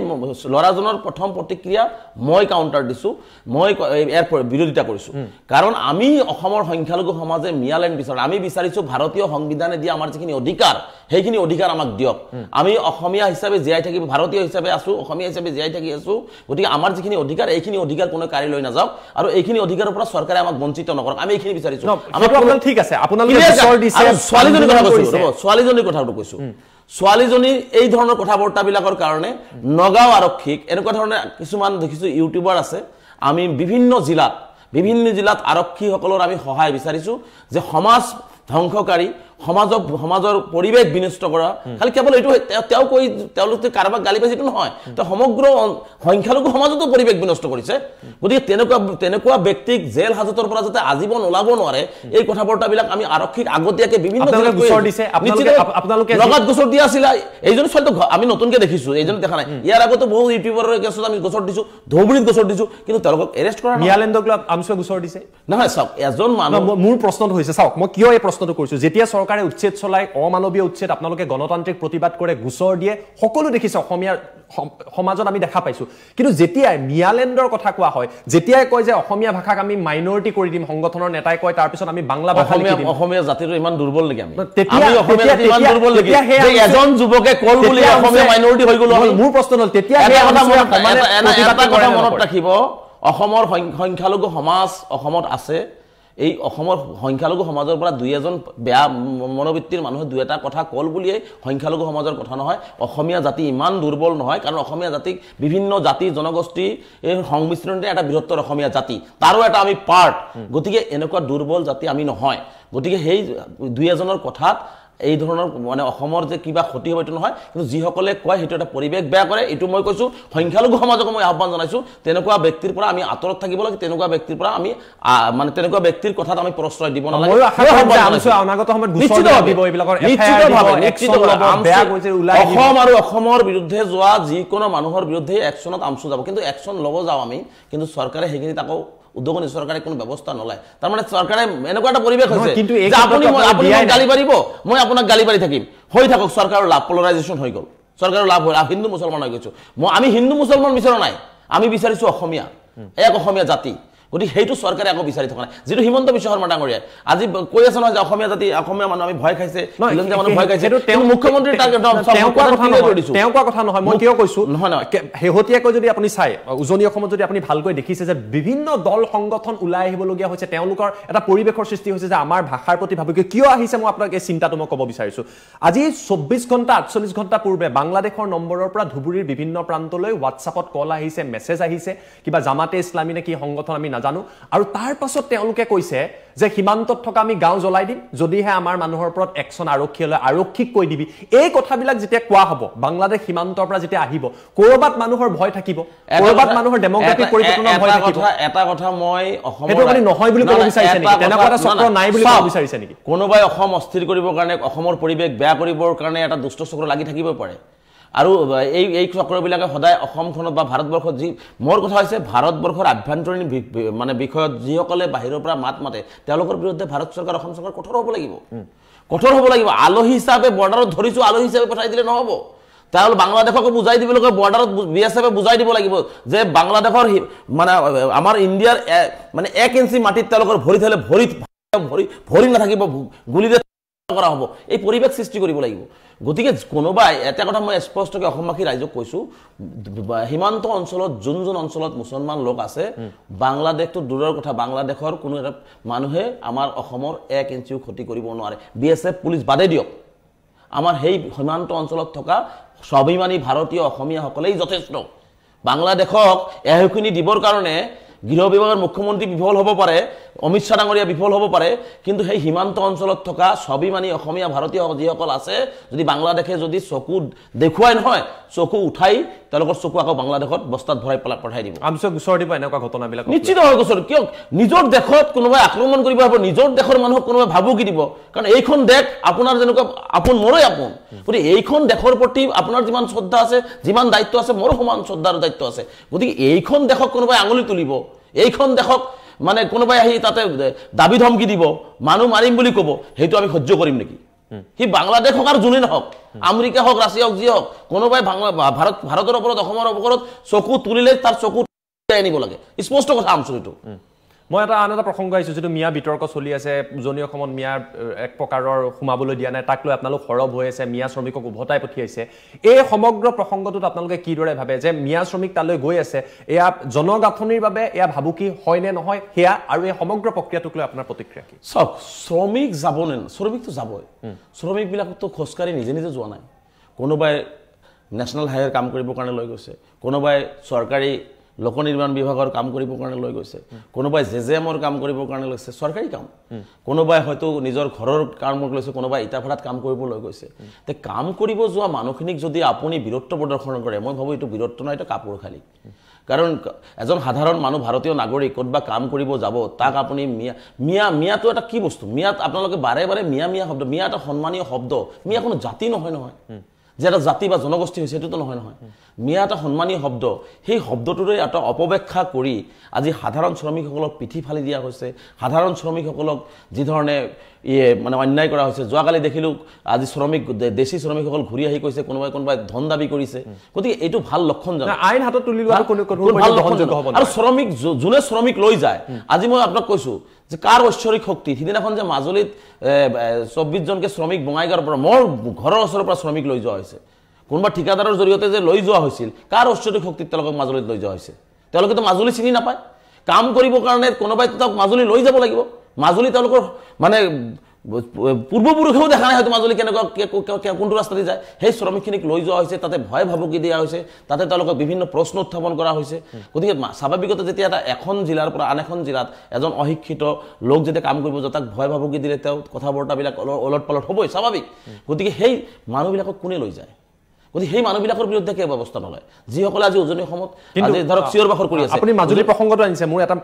ল'ৰাজনৰ প্ৰথম প্ৰতিক্ৰিয়া মই কাউণ্টাৰ দিছো মই ইয়াৰ বিৰোধিতা কৰিছো কাৰণ আমি অসমৰ সংখ্যালঘু সমাজে মিয়ালেণ্ড বিচাৰো আমি বিচাৰিছো ভাৰতীয় সংবিধানে দিয়া আমাৰ যিখিনি অধিকাৰ সেইখিনি অধিকাৰ আমাক দিয়ক আমি অসমীয়া হিচাপে জীয়াই থাকিব ভাৰতীয় হিচাপে আছো অসমীয়া হিচাপে জীয়াই থাকি আছো গতিকে আমাৰ যিখিনি অধিকাৰ এইখিনি অধিকাৰ কোনো কাৰি লৈ নাযাওক আৰু এইখিনি অধিকাৰৰ পৰা চৰকাৰে আমাক বঞ্চিত নকৰক আমি এইখিনি বিচাৰিছো আমাৰ ঠিক আছে আপোনালোকে ছোৱালীজনীৰ কথাটো কৈছো ছোৱালীজনী এই ধৰণৰ কথাবাৰ্তাবিলাকৰ কাৰণে নগাঁও আৰক্ষীক এনেকুৱা ধৰণে কিছুমান দেখিছো ইউটিউবাৰ আছে আমি বিভিন্ন জিলাত আৰক্ষীসকলৰ আমি সহায় বিচাৰিছো যে সমাজ ধ্বংসকাৰী সমাজৰ পৰিৱেশ বিনষ্ট কৰা খালি কেৱল এইটো তেওঁলোকে কাৰোবাক গালি পাইছে এইটো নহয় তো সমগ্ৰ সংখ্যালঘু সমাজতো পৰিৱেশ বিনষ্ট কৰিছে গতিকে তেনেকুৱা ব্যক্তিক জেল হাজতৰ পৰা যাতে আজীৱন ওলাব নোৱাৰে এই কথাবাৰ্তাবিলাক আমি আৰক্ষীক আগতীয়াকে বিভিন্ন লগত গোচৰ দিয়া আছিল এইজন ছোৱালীটো আমি নতুনকে দেখিছো এইজন দেখা নাই ইয়াৰ আগতে বহু ইউটিউবাৰৰ কেছত আমি গোচৰ দিছো ধৌবুৰীত গোচৰ দিছো কিন্তু তেওঁলোকক এৰেষ্ট কৰা মিয়ালেণ্ডক আমছুৱে গোচৰ দিছে নহয় চাওক এজন মানুহ মোৰ প্ৰশ্নটো হৈছে চাওক মই কিয় এই প্ৰশ্নটো কৰিছো যেতিয়া চৰকাৰে উচ্ছেদ চলাই অমানৱীয় উচ্ছেদ আপোনালোকে গণতান্ত্ৰিক প্ৰতিবাদ কৰে গোচৰ দিয়ে সকলো দেখিছে অসমীয়াৰ সমাজত আমি দেখা পাইছো কিন্তু যেতিয়াই মিয়ালেণ্ডৰ কথা কোৱা হয় যেতিয়াই কয় যে অসমীয়া ভাষাক আমি মাইনৰিটি কৰি দিম সংগঠনৰ নেতাই কয় তাৰ পিছত আমি বাংলা ভাষা লিখি দিম অসমীয়া জাতিটো ইমান দুৰ্বল নেকি আমি অসমীয়া জাতি ইমান দুৰ্বল নেকি যে এজন যুৱকে কল বুলি অসমীয়া মাইনৰিটি হৈ গ'ল মোৰ প্ৰশ্ন হ'ল তেতিয়া মনত ৰাখিব অসমৰ সংখ্যালঘু সমাজ অসমত আছে এই অসমৰ সংখ্যালঘু সমাজৰ পৰা দুই এজন বেয়া মনোবৃত্তিৰ মানুহে দুই এটা কথা কল বুলিয়ে সংখ্যালঘু সমাজৰ কথা নহয় অসমীয়া জাতি ইমান দুৰ্বল নহয় কাৰণ অসমীয়া জাতিক বিভিন্ন জাতি জনগোষ্ঠী এই সংমিশ্ৰণতে এটা বৃহত্তৰ অসমীয়া জাতি তাৰো এটা আমি পাৰ্ট গতিকে এনেকুৱা দুৰ্বল জাতি আমি নহয় গতিকে সেই দুই এজনৰ কথাত এই ধৰণৰ মানে অসমৰ যে কিবা ক্ষতি হ'ব এইটো নহয় কিন্তু যিসকলে কয় সেইটো এটা পৰিৱেশ বেয়া কৰে এইটো মই কৈছো সংখ্যালঘু সমাজক মই আহ্বান জনাইছো তেনেকুৱা ব্যক্তিৰ পৰা আমি আঁতৰত থাকিব লাগে তেনেকুৱা ব্যক্তিৰ পৰা আমি মানে তেনেকুৱা ব্যক্তিৰ কথাত আমি প্ৰশ্ৰয় দিব নালাগে অসম আৰু অসমৰ বিৰুদ্ধে যোৱা যিকোনো মানুহৰ বিৰুদ্ধে একশ্যনত আমছু যাব কিন্তু একশ্যন ল'ব যাওঁ আমি কিন্তু চৰকাৰে সেইখিনিত আকৌ উদ্যোগনী চৰকাৰে কোনো ব্যৱস্থা নলয় তাৰ মানে চৰকাৰে এনেকুৱা এটা পৰিৱেশ হৈছে যে আপুনি গালি পাৰিব মই আপোনাক গালি পাৰি থাকিম হৈ থাকক চৰকাৰৰ লাভ পলাৰাইজেশ্যন হৈ গ'ল চৰকাৰৰ লাভ হ'ল হিন্দু মুছলমান হৈ গৈছো আমি হিন্দু মুছলমান বিচৰা নাই আমি বিচাৰিছো অসমীয়া এক অসমীয়া জাতি গতিকে সেইটো চৰকাৰে আকৌ বিচাৰি থকা নাই যিটো হিমন্ত বিশ্ব শৰ্মা ডাঙৰীয়াই আজি কৈ আছে নহয় যে অসমীয়া জাতি অসমীয়া মানুহ আমি ভয় খাইছে ভয় খাইছে মুখ্যমন্ত্ৰী তেওঁ কোৱা কথা নহয় মই কিয় কৈছো শেহতীয়াকৈ যদি আপুনি চাই উজনি অসমত যদি আপুনি ভালকৈ দেখিছে যে বিভিন্ন দল সংগঠন ওলাই আহিবলগীয়া হৈছে তেওঁলোকৰ এটা পৰিৱেশৰ সৃষ্টি হৈছে যে আমাৰ ভাষাৰ প্ৰতি ভাবুকি কিয় আহিছে মই আপোনাক এই চিন্তাটো মই ক'ব বিচাৰিছো আজি 24 ঘণ্টা 48 ঘণ্টা পূৰ্বে বাংলাদেশৰ নম্বৰৰ পৰা ধুবুৰীৰ বিভিন্ন প্ৰান্তলৈ হোৱাটছআপত কল আহিছে মেছেজ আহিছে কিবা জামাতে ইছলামী নে কি সংগঠন আমি নাজানো আৰু তাৰ পাছত তেওঁলোকে কৈছে যে সীমান্তত থকা আমি গাঁও জ্বলাই দিম যদিহে আমাৰ মানুহৰ ওপৰত একশন আৰক্ষীলৈ আৰক্ষীক কৈ দিবি এই কথাবিলাক যেতিয়া কোৱা হ'ব বাংলাদেশ সীমান্তৰ পৰা যেতিয়া আহিব কৰবাত মানুহৰ ভয় থাকিব কৰবাত মানুহৰ ডেমোক্ৰেটিক পৰিৱৰ্তনৰ ভয় থাকিব এটা কথা মই অসমৰ সেইটো মানে নহয় বুলি ক'ব বিচাৰিছে নেকি তেনেকুৱা এটা চক্ৰ নাই বুলি ক'ব বিচাৰিছে নেকি কোনোবাই অসম অস্থিৰ কৰিবৰ কাৰণে অসমৰ পৰিৱেশ বেয়া কৰিবৰ কাৰণে এটা দুষ্ট চক্ৰ লাগি থাকিব পাৰে আৰু এই চক্ৰবিলাকে সদায় অসমখনত বা ভাৰতবৰ্ষত যি মোৰ কথা হৈছে ভাৰতবৰ্ষৰ আভ্যন্তৰীণ মানে বিষয়ত যিসকলে বাহিৰৰ পৰা মাত মাতে তেওঁলোকৰ বিৰুদ্ধে ভাৰত চৰকাৰ অসম চৰকাৰ কঠোৰ হ'ব লাগিব আলহী হিচাপে বৰ্ডাৰত ধৰিছো আলহী হিচাপে পঠাই দিলে নহ'ব তেওঁলোকে বাংলাদেশকো বুজাই দিব লাগিব বৰ্ডাৰত বিএছএফে বুজাই দিব লাগিব যে বাংলাদেশৰ মানে আমাৰ ইণ্ডিয়াৰ মানে 1 ইঞ্চি মাটিত তেওঁলোকৰ ভৰি থলে ভৰি নাথাকিব গুলিৰে কৰা হ'ব এই পৰিৱেশ সৃষ্টি কৰিব লাগিব গতিকে কোনোবাই এটা কথা মই স্পষ্টকৈ অসমবাসী ৰাইজক কৈছো সীমান্ত অঞ্চলত যোন অঞ্চলত মুছলমান লোক আছে বাংলাদেশটো দূৰৰ কথা বাংলাদেশৰ কোনো এটা মানুহে আমাৰ অসমৰ 1 ইঞ্চিও ক্ষতি কৰিব নোৱাৰে বিএছএফ পুলিচ বাদে দিয়ক আমাৰ সেই সীমান্ত অঞ্চলত থকা স্বাভিমানী ভাৰতীয় অসমীয়াসকলেই যথেষ্ট বাংলাদেশক এহখিনি দিবৰ কাৰণে গৃহ বিভাগৰ মুখ্যমন্ত্ৰী বিফল হ'ব পাৰে অমিত শাহ ডাঙৰীয়া বিফল হ'ব পাৰে কিন্তু সেই সীমান্ত অঞ্চলত থকা স্বাভিমানী অসমীয়া ভাৰতীয় যিসকল আছে যদি বাংলাদেশে যদি চকু দেখুৱাই নহয় চকু উঠাই তেওঁলোকৰ চকু আকৌ বাংলাদেশত বস্তাত ভৰাই পঠাই দিব আমচক গোচৰ দিব এনেকুৱা ঘটনাবিলাক নিশ্চিত হৈ গোচৰ কিয় নিজৰ দেশত কোনোবাই আক্ৰমণ কৰিব হ'ব নিজৰ দেশৰ মানুহক কোনোবাই ভাবুকি দিব কাৰণ এইখন দেশ আপোনাৰ যেনেকুৱা আপোন মোৰে আপোন গতিকে এইখন দেশৰ প্ৰতি আপোনাৰ যিমান শ্ৰদ্ধা আছে যিমান দায়িত্ব আছে মোৰো সমান শ্ৰদ্ধা আৰু দায়িত্ব আছে গতিকে এইখন দেশক কোনোবাই আঙুলি তুলিব এইখন দেশক মানে কোনোবাই আহি তাতে দাবী ধমকি দিব মানুহ মাৰিম বুলি ক'ব সেইটো আমি সহ্য কৰিম নেকি সি বাংলাদেশ হোক আৰু যোনে নহওক আমেৰিকা হোক ৰাছিয়া হোক যি হোক কোনোবাই ভাৰতৰ ওপৰত অসমৰ ওপৰত চকু তুলিলে তাৰ চকু আনিব লাগে স্পষ্ট কথা আমচুৰিটো মই আন এটা প্ৰসংগ আহিছোঁ যিটো মিয়া বিতৰ্ক চলি আছে উজনি অসমত মিয়া এক প্ৰকাৰৰ সোমাবলৈ দিয়া নাই তাক লৈ আপোনালোক সৰব হৈ আছে মিয়া শ্ৰমিকক উভতাই পঠিয়াইছে এই সমগ্ৰ প্ৰসংগটোত আপোনালোকে কিদৰে ভাবে যে মিয়া শ্ৰমিক তালৈ গৈ আছে এয়া জনগাঁথনিৰ বাবে এয়া ভাবুকি হয় নে নহয় সেয়া আৰু এই সমগ্ৰ প্ৰক্ৰিয়াটোক লৈ আপোনাৰ প্ৰতিক্ৰিয়া কি চাওক শ্ৰমিক যাব নে শ্ৰমিকটো যাবই শ্ৰমিকবিলাকতো খোজকাঢ়ি নিজে যোৱা নাই কোনোবাই নেশ্যনেল হাইৱেৰ কাম কৰিবৰ কাৰণে লৈ গৈছে কোনোবাই চৰকাৰী লোক নিৰ্মাণ বিভাগৰ কাম কৰিবৰ কাৰণে লৈ গৈছে কোনোবাই জেজেএমৰ কাম কৰিবৰ কাৰণে লৈছে চৰকাৰী কাম কোনোবাই হয়তো নিজৰ ঘৰৰ কামক লৈছে কোনোবাই ইটাভাড়াত কাম কৰিব লৈ গৈছে তে কাম কৰিব যোৱা মানুহখিনিক যদি আপুনি বীৰত্ব প্ৰদৰ্শন কৰে মই ভাবো এইটো বীৰত্ব নহয় এটা কাপোৰ খালি কাৰণ এজন সাধাৰণ মানুহ ভাৰতীয় নাগৰিক ক'তবা কাম কৰিব যাব তাক আপুনি মিয়াটো এটা কি বস্তু মিয়াত আপোনালোকে বাৰে বাৰে মিয়া শব্দ মিয়া এটা সন্মানীয় শব্দ মিয়া কোনো জাতি নহয় যে এটা জাতি বা জনগোষ্ঠী হৈছে সেইটোতো নহয় মিয়া এটা সন্মানীয় শব্দ সেই শব্দটোৰে এটা অপব্যাখ্যা কৰি আজি সাধাৰণ শ্ৰমিকসকলক পিঠি ফালি দিয়া হৈছে সাধাৰণ শ্ৰমিকসকলক যি ধৰণে মানে অন্যায় কৰা হৈছে যোৱাকালি দেখিলোঁ আজি দেশী শ্ৰমিকসকল ঘূৰি আহি কৈছে কোনোবাই ধন দাবী কৰিছে গতিকে এইটো ভাল লক্ষণ জানো আইন হাতত তুলি লোৱা আৰু শ্ৰমিক যোনে শ্ৰমিক লৈ যায় আজি মই আপোনাক কৈছোঁ যে কাৰ ঐশ্বৰিক শক্তি সিদিনাখন যে মাজুলীত 24 জনকে শ্ৰমিক বঙাইগাঁৱৰ পৰা মোৰ ঘৰৰ ওচৰৰ পৰা শ্ৰমিক লৈ যোৱা হৈছে কোনোবা ঠিকাদাৰৰ জৰিয়তে যে লৈ যোৱা হৈছিল কাৰ ঐশ্বৰিক শক্তিত তেওঁলোকক মাজুলীত লৈ যোৱা হৈছে তেওঁলোকেতো মাজুলী চিনি নাপায় কাম কৰিবৰ কাৰণে কোনোবাই তেওঁক মাজুলী লৈ যাব লাগিব মাজুলী তেওঁলোকৰ মানে পূৰ্বপুৰুষেও দেখা নাই হয়তো মাজুলী কেনেকুৱা কোনটো ৰাস্তাতে যায় সেই শ্ৰমিকখিনিক লৈ যোৱা হৈছে তাতে ভয় ভাবুকি দিয়া হৈছে তাতে তেওঁলোকক বিভিন্ন প্ৰশ্ন উত্থাপন কৰা হৈছে গতিকে স্বাভাৱিকতে যেতিয়া এখন জিলাৰ পৰা আন এখন জিলাত এজন অশিক্ষিত লোক যেতিয়া কাম কৰিব যায় তাক ভয় ভাবুকি দিলে তেওঁ কথা বৰ্তাবিলাক ওলট পালট হ'বই স্বাভাৱিক গতিকে সেই মানুহবিলাকক কোনে লৈ যায় গতিকে সেই মানুহবিলাকৰ বিৰুদ্ধে কিয় ব্যৱস্থা নলয় যিসকলে আজি উজনি অসমত আজি ধৰক চিঞৰ বাখৰ কৰি আছে আপুনি মাজুলী প্ৰসংগটো আনিছে মোৰ এটা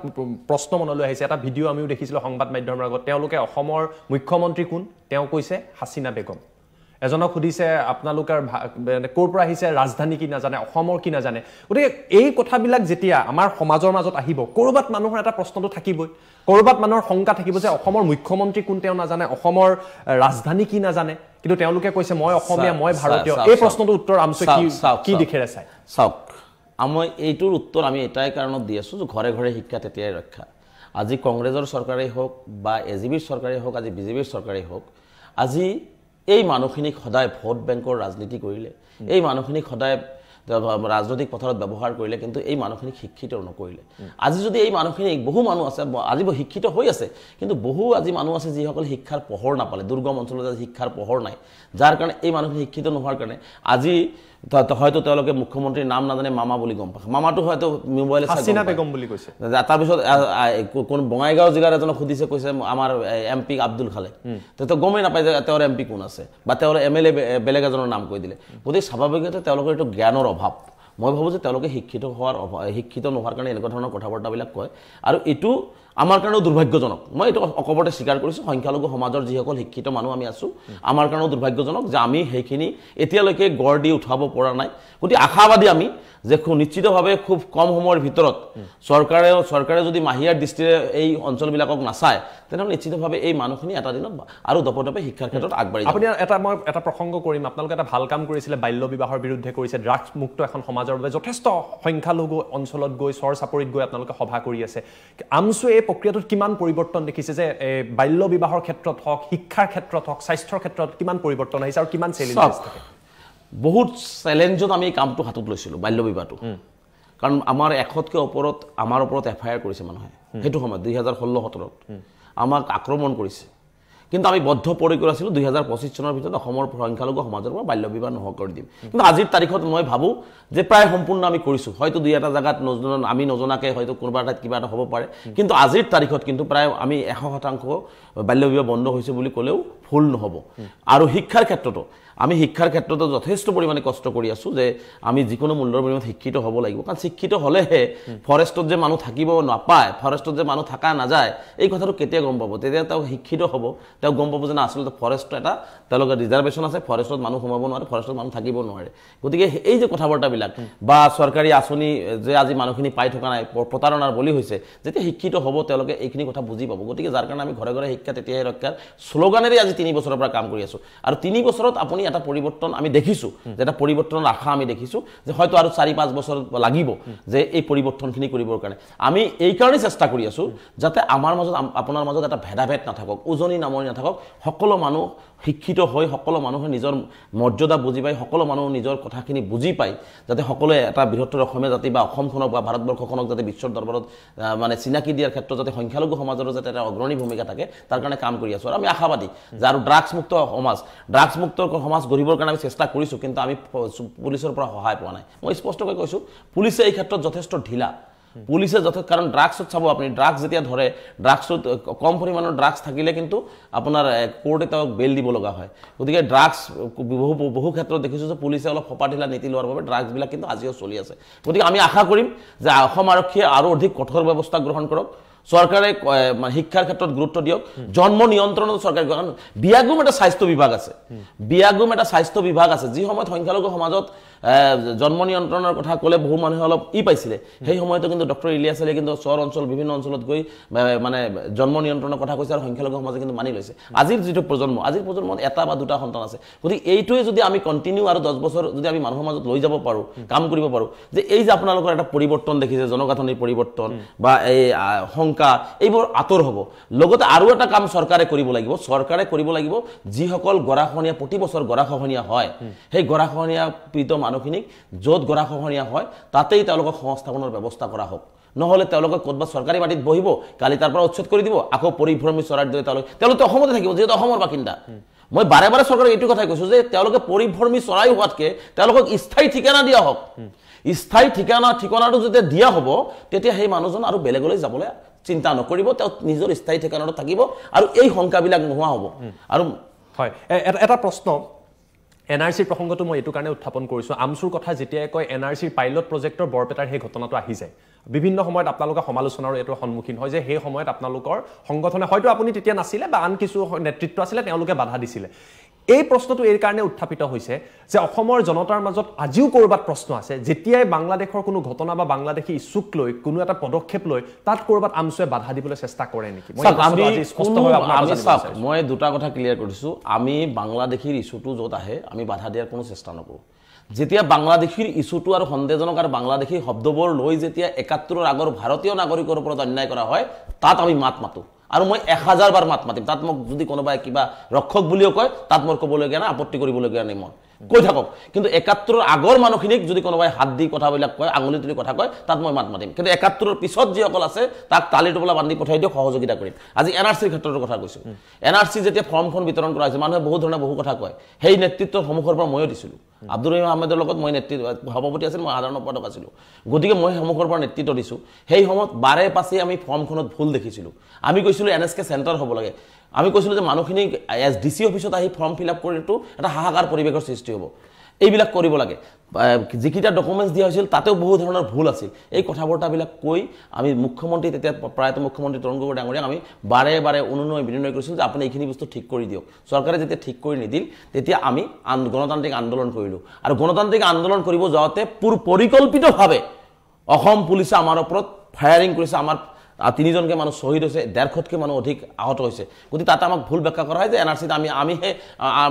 প্ৰশ্ন মনলৈ আহিছে এটা ভিডিঅ' আমিও দেখিছিলোঁ সংবাদ মাধ্যমৰ আগত তেওঁলোকে অসমৰ মুখ্যমন্ত্ৰী কোন তেওঁ কৈছে হাছিনা বেগম এজনক সুধিছে আপোনালোকৰ ক'ৰ পৰা আহিছে ৰাজধানী কি নাজানে অসমৰ কি নাজানে গতিকে এই কথাবিলাক যেতিয়া আমাৰ সমাজৰ মাজত আহিব ক'ৰবাত মানুহৰ এটা প্ৰশ্নটো থাকিবই ক'ৰবাত মানুহৰ শংকা থাকিব যে অসমৰ মুখ্যমন্ত্ৰী কোন তেওঁ নাজানে অসমৰ ৰাজধানী কি নাজানে কিন্তু তেওঁলোকে কৈছে মই অসমীয়া মই ভাৰতীয় এই প্ৰশ্নটোৰ উত্তৰ আমছে কি দিখেৰে চাই চাওক আমি এইটোৰ উত্তৰ আমি এটাই কাৰণত দি আছোঁ যে ঘৰে ঘৰে শিক্ষা তেতিয়াই ৰক্ষা আজি কংগ্ৰেছৰ চৰকাৰেই হওক বা এজিবিৰ চৰকাৰেই হওক আজি বিজেপিৰ চৰকাৰেই হওক আজি এই মানুহখিনিক সদায় ভোট বেংকৰ ৰাজনীতি কৰিলে এই মানুহখিনিক সদায় ৰাজনৈতিক পথাৰত ব্যৱহাৰ কৰিলে কিন্তু এই মানুহখিনিক শিক্ষিত নকৰিলে আজি যদি এই মানুহখিনিক বহু মানুহ আছে আজি শিক্ষিত হৈ আছে কিন্তু বহু আজি মানুহ আছে যিসকল শিক্ষাৰ পোহৰ নাপালে দুৰ্গম অঞ্চলত আজি শিক্ষাৰ পোহৰ নাই যাৰ কাৰণে এই মানুহখিনি শিক্ষিত নোহোৱাৰ কাৰণে আজি হয়তো তেওঁলোকে মুখ্যমন্ত্ৰীৰ নাম নাজানে মামা বুলি গম পায় মামাটো হয়তো মোবাইলে হাসিনা বেগম বুলি কৈছে তাৰপিছত কোন বঙাইগাঁও জিলাৰ এজনক সুধিছে কৈছে আমাৰ এমপি আব্দুল খালে তো গমেই নাপায় যে তেওঁৰ এমপি কোন আছে বা তেওঁৰ এমএলএ বেলেগ এজনৰ নাম কৈ দিলে গতিকে স্বাভাৱিকতে তেওঁলোকৰ এইটো জ্ঞানৰ অভাৱ মই ভাবোঁ যে তেওঁলোকে শিক্ষিত নোহোৱাৰ কাৰণে এনেকুৱা ধৰণৰ কথা বাৰ্তাবিলাক কয় আৰু এইটো আমাৰ কাৰণেও দুৰ্ভাগ্যজনক মই এইটো অকপটে স্বীকাৰ কৰিছোঁ সংখ্যালঘু সমাজৰ যিসকল শিক্ষিত মানুহ আমি আছোঁ আমাৰ কাৰণেও দুৰ্ভাগ্যজনক যে আমি সেইখিনি এতিয়ালৈকে গঢ় দি উঠাব পৰা নাই গতিকে আশাবাদী আমি যে নিশ্চিতভাৱে খুব কম সময়ৰ ভিতৰত চৰকাৰে যদি মাহিয়াৰ দৃষ্টিৰে এই অঞ্চলবিলাকক নাচায় তেনেহ'লে নিশ্চিতভাৱে এই মানুহখিনি এটা দিনত আৰু দপদপে শিক্ষাৰ ক্ষেত্ৰত আগবাঢ়ি আপুনি মই এটা প্ৰসংগ কৰিম আপোনালোকে এটা ভাল কাম কৰিছিলে বাল্য বিবাহৰ বিৰুদ্ধে কৰিছে ড্ৰাগছ মুক্ত এখন সমাজৰ বাবে যথেষ্ট সংখ্যালঘু অঞ্চলত গৈ চৰ চাপৰিত গৈ আপোনালোকে সভা কৰি আছে আমছু এই প্ৰক্ৰিয়াটোত কিমান পৰিৱৰ্তন দেখিছে যে বাল্য বিবাহৰ ক্ষেত্ৰত হওক শিক্ষাৰ ক্ষেত্ৰত হওক স্বাস্থ্যৰ ক্ষেত্ৰত কিমান পৰিৱৰ্তন আহিছে আৰু কিমান চেলেঞ্জেছ থাকে বহুত চেলেঞ্জত আমি এই কামটো হাতত লৈছিলোঁ বাল্য বিবাহটো কাৰণ আমাৰ 100তকৈ ওপৰত আমাৰ ওপৰত এফআইআৰ কৰিছে মানুহে সেইটো সময়ত 2016-17 আমাক আক্ৰমণ কৰিছে কিন্তু আমি বদ্ধপৰিকৰ আছিলোঁ 2025 চনৰ ভিতৰত অসমৰ সংখ্যালঘু সমাজৰ পৰা বাল্য বিবাহ নোহোৱা কৰি দিম কিন্তু আজিৰ তাৰিখত মই ভাবোঁ যে প্ৰায় সম্পূৰ্ণ আমি কৰিছোঁ হয়তো দুই এটা জায়গাত আমি নজনাকৈ হয়তো কোনোবা এটাত কিবা এটা হ'ব পাৰে কিন্তু আজিৰ তাৰিখত কিন্তু প্ৰায় আমি 100% বাল্য বিবাহ বন্ধ হৈছে বুলি ক'লেও ভুল নহ'ব আৰু শিক্ষাৰ ক্ষেত্ৰতো আমি শিক্ষাৰ ক্ষেত্ৰতো যথেষ্ট পৰিমাণে কষ্ট কৰি আছোঁ যে আমি যিকোনো মূল্যৰ বিনিময়ত শিক্ষিত হ'ব লাগিব কাৰণ শিক্ষিত হ'লেহে ফৰেষ্টত যে মানুহ থাকিব নাপায় ফৰেষ্টত যে মানুহ থকা নাযায় এই কথাটো কেতিয়া গম পাব তেতিয়া তেওঁ শিক্ষিত হ'ব তেওঁ গম পাব যে না আচলতে ফৰেষ্ট এটা তেওঁলোকৰ ৰিজাৰ্ভেশ্যন আছে ফৰেষ্টত মানুহ সোমাব নোৱাৰে ফৰেষ্টত মানুহ থাকিব নোৱাৰে গতিকে এই যে কথা বাৰ্তাবিলাক বা চৰকাৰী আঁচনি যে আজি মানুহখিনি পাই থকা নাই প্ৰতাৰণাৰ বলি হৈছে যেতিয়া শিক্ষিত হ'ব তেওঁলোকে এইখিনি কথা বুজি পাব গতিকে যাৰ কাৰণে আমি ঘৰে ঘৰে শিক্ষা তেতিয়াহে ৰক্ষাৰ শ্লোগানেৰে আজি 3 বছৰৰ পৰা কাম কৰি আছোঁ আৰু 3 বছৰত আপুনি এটা পৰিৱৰ্তন আমি দেখিছোঁ যে এটা পৰিৱৰ্তনৰ আশা আমি দেখিছোঁ যে হয়তো আৰু 4-5 বছৰ লাগিব যে এই পৰিৱৰ্তনখিনি কৰিবৰ কাৰণে আমি এই কাৰণেই চেষ্টা কৰি আছোঁ যাতে আমাৰ মাজত আপোনাৰ মাজত এটা ভেদাভেদ নাথাকক উজনি নামনি নাথাকক সকলো মানুহ শিক্ষিত হৈ সকলো মানুহে নিজৰ মৰ্যাদা বুজি পায় সকলো মানুহ নিজৰ কথাখিনি বুজি পায় যাতে সকলোৱে এটা বৃহত্তৰ অসমীয়া জাতি বা অসমখনক বা ভাৰতবৰ্ষখনক যাতে বিশ্বৰ দৰবাৰত মানে চিনাকি দিয়াৰ ক্ষেত্ৰত যাতে সংখ্যালঘু সমাজৰ যাতে এটা অগ্ৰণী ভূমিকা থাকে তাৰ কাৰণে কাম কৰি আছোঁ আৰু আমি আশাবাদী যে আৰু ড্ৰাগছ মুক্ত সমাজ গঢ়িবৰ কাৰণে আমি চেষ্টা কৰিছোঁ কিন্তু আমি পুলিচৰ পৰা সহায় পোৱা নাই মই স্পষ্টকৈ কৈছোঁ পুলিচে এই ক্ষেত্ৰত যথেষ্ট ঢিলা পুলিচে যথেষ্ট কাৰণ ড্ৰাগছত চাব আপুনি ড্ৰাগছ যেতিয়া ধৰে ড্ৰাগছত কম পৰিমাণৰ ড্ৰাগছ থাকিলে কিন্তু আপোনাৰ কোৰ্টে তেওঁক বেল দিব লগা হয় গতিকে ড্ৰাগছ বহু ক্ষেত্ৰত দেখিছোঁ যে পুলিচে অলপ সপা ঢিলা নীতি লোৱাৰ বাবে ড্ৰাগছবিলাক কিন্তু আজিও চলি আছে গতিকে আমি আশা কৰিম যে অসম আৰক্ষীয়ে আৰু অধিক কঠোৰ ব্যৱস্থা গ্ৰহণ কৰক চৰকাৰে শিক্ষাৰ ক্ষেত্ৰত গুৰুত্ব দিয়ক জন্ম নিয়ন্ত্ৰণত চৰকাৰে কাৰণ বিয়াগুম এটা স্বাস্থ্য বিভাগ আছে যি সময়ত সংখ্যালঘু সমাজত জন্ম নিয়ন্ত্ৰণৰ কথা ক'লে বহু মানুহে অলপ পাইছিলে সেই সময়তো কিন্তু ডক্টৰ ইলিয়াছ আলীয়ে কিন্তু চহৰ অঞ্চল বিভিন্ন অঞ্চলত গৈ মানে জন্ম নিয়ন্ত্ৰণৰ কথা কৈছে আৰু সংখ্যালঘু সমাজে কিন্তু মানি লৈছে আজিৰ যিটো আজিৰ প্ৰজন্মত এটা বা দুটা সন্তান আছে গতিকে এইটোৱে যদি আমি কণ্টিনিউ আৰু 10 বছৰ যদি আমি মানুহৰ মাজত লৈ যাব পাৰোঁ কাম কৰিব পাৰোঁ যে এই যে আপোনালোকৰ এটা পৰিৱৰ্তন দেখিছে জনগাঁথনিৰ পৰিৱৰ্তন বা এই শংকা এইবোৰ আঁতৰ হ'ব লগতে আৰু এটা কাম চৰকাৰে কৰিব লাগিব যিসকল গৰাখহনীয়া প্ৰতি বছৰ গৰাখহনীয়া হয় সেই গৰাখহনীয়া পীড়িত মানুহখিনিক য'ত গৰাখহনীয়া হয় তাতেই তেওঁলোকক সংস্থাপনৰ ব্যৱস্থা কৰা হওক নহ'লে তেওঁলোকে ক'ৰবাত চৰকাৰী মাটিত বহিব কালি তাৰ পৰা উচ্ছেদ কৰি দিব আকৌ পৰিভ্ৰমী চৰাইৰ দৰে তেওঁলোকে অসমতে থাকিব যিহেতু অসমৰ বাসিন্দা মই বাৰে বাৰে চৰকাৰক এইটো কথাই কৈছোঁ যে তেওঁলোকে পৰিভ্ৰমী চৰাই হোৱাতকৈ তেওঁলোকক স্থায়ী ঠিকনা দিয়া হওক স্থায়ী ঠিকনাটো যেতিয়া দিয়া হ'ব তেতিয়া সেই মানুহজন আৰু বেলেগলৈ যাবলৈ চিন্তা নকৰিব তেওঁ নিজৰ স্থায়ী ঠিকনাটো থাকিব আৰু এই শংকাবিলাক নোহোৱা হ'ব আৰু হয় এটা প্ৰশ্ন এনআৰচিৰ প্ৰসংগটো মই এইটো কাৰণে উত্থাপন কৰিছোঁ আমছুৰ কথা যেতিয়াই কয় এনআৰচিৰ পাইলট প্ৰজেক্টৰ বৰপেটাৰ সেই ঘটনাটো আহি যায় বিভিন্ন সময়ত আপোনালোকে সমালোচনাৰ এইটো সন্মুখীন হয় যে সেই সময়ত আপোনালোকৰ সংগঠনে হয়তো আপুনি তেতিয়া নাছিলে বা আন কিছু নেতৃত্ব আছিলে তেওঁলোকে বাধা দিছিলে এই প্ৰশ্নটো এই কাৰণে উত্থাপিত হৈছে যে অসমৰ জনতাৰ মাজত আজিও কৰবাত প্ৰশ্ন আছে যেতিয়াই বাংলাদেশৰ কোনো ঘটনা বা বাংলাদেশী ইছ্যুক লৈ কোনো এটা পদক্ষেপ লৈ তাত কৰবাত আমছুৱে বাধা দিবলৈ চেষ্টা কৰে নেকি মই দুটা কথা ক্লিয়াৰ কৰিছোঁ আমি বাংলাদেশীৰ ইছ্যুটো য'ত আহে আমি বাধা দিয়াৰ কোনো চেষ্টা নকৰোঁ যেতিয়া বাংলাদেশীৰ ইছ্যুটো আৰু সন্দেহজনক আৰু বাংলাদেশী শব্দবোৰ লৈ যেতিয়া 71ৰ আগৰ ভাৰতীয় নাগৰিকৰ ওপৰত অন্যায় কৰা হয় তাত আমি মাত মাতোঁ আৰু মই 1000 বাৰ মাত মাতিম তাত মোক যদি কোনোবাই কিবা ৰক্ষক বুলিও কয় তাত মোৰ ক'বলগীয়া নাই আপত্তি কৰিবলগীয়া নাই কৈ থাকক কিন্তু ৭১ৰ আগৰ মানুহখিনিক যদি কোনোবাই হাত দি কথাবিলাক কয় আঙুলি তুলি কথা কয় তাত মই মাত মাতিম কিন্তু ৭১ৰ পিছত যিসকল আছে তাক তালি টোপোলা বান্ধি পঠাই দিয়ক সহযোগিতা কৰিম আজি এনআৰচিৰ ক্ষেত্ৰৰ কথা কৈছো এনআৰচি যেতিয়া ফৰ্মখন বিতৰণ কৰা হৈছে মানুহে বহু ধৰণে বহু কথা কয় সেই নেতৃত্বৰ সন্মুখৰ পৰা ময়ো দিছিলোঁ আব্দুৰ ৰহিম আহমেদৰ লগত মই নেতৃত্ব সভাপতি আছিল মই সাধাৰণ সম্পাদক আছিলোঁ গতিকে মই সন্মুখৰ পৰা নেতৃত্ব দিছোঁ সেই সময়ত বাৰে পাছে আমি ফৰ্মখনত ভুল দেখিছিলোঁ আমি কৈছিলোঁ এনএছকে চেণ্টাৰ হ'ব লাগে আমি কৈছিলোঁ যে মানুহখিনি এছ ডি চি অফিচত আহি ফৰ্ম ফিল আপ কৰিটো এটা হাহাকাৰ পৰিৱেশৰ সৃষ্টি হ'ব এইবিলাক কৰিব লাগে যিকেইটা ডকুমেণ্টছ দিয়া হৈছিল তাতেও বহু ধৰণৰ ভুল আছিল এই কথাবৰ্তাবিলাক কৈ আমি মুখ্যমন্ত্ৰী তেতিয়া প্ৰায়ত মুখ্যমন্ত্ৰী তৰুণ গগৈ ডাঙৰীয়াক আমি বাৰে বাৰে অনুনয় বিনয় কৰিছিলোঁ যে আপুনি এইখিনি বস্তু ঠিক কৰি দিয়ক চৰকাৰে যেতিয়া ঠিক কৰি নিদিল তেতিয়া আমি গণতান্ত্ৰিক আন্দোলন কৰিলোঁ আৰু গণতান্ত্ৰিক আন্দোলন কৰিব যাওঁতে পৰিকল্পিতভাৱে অসম পুলিচে আমাৰ ওপৰত ফায়াৰিং কৰিছে আমাৰ ৩জনকে মানুহ শ্বহীদ হৈছে ১৫০তকৈ মানুহ অধিক আহত হৈছে গতিকে তাতে আমাক ভুল ব্যাখ্যা কৰা হয় যে এনআৰচিত আমিহে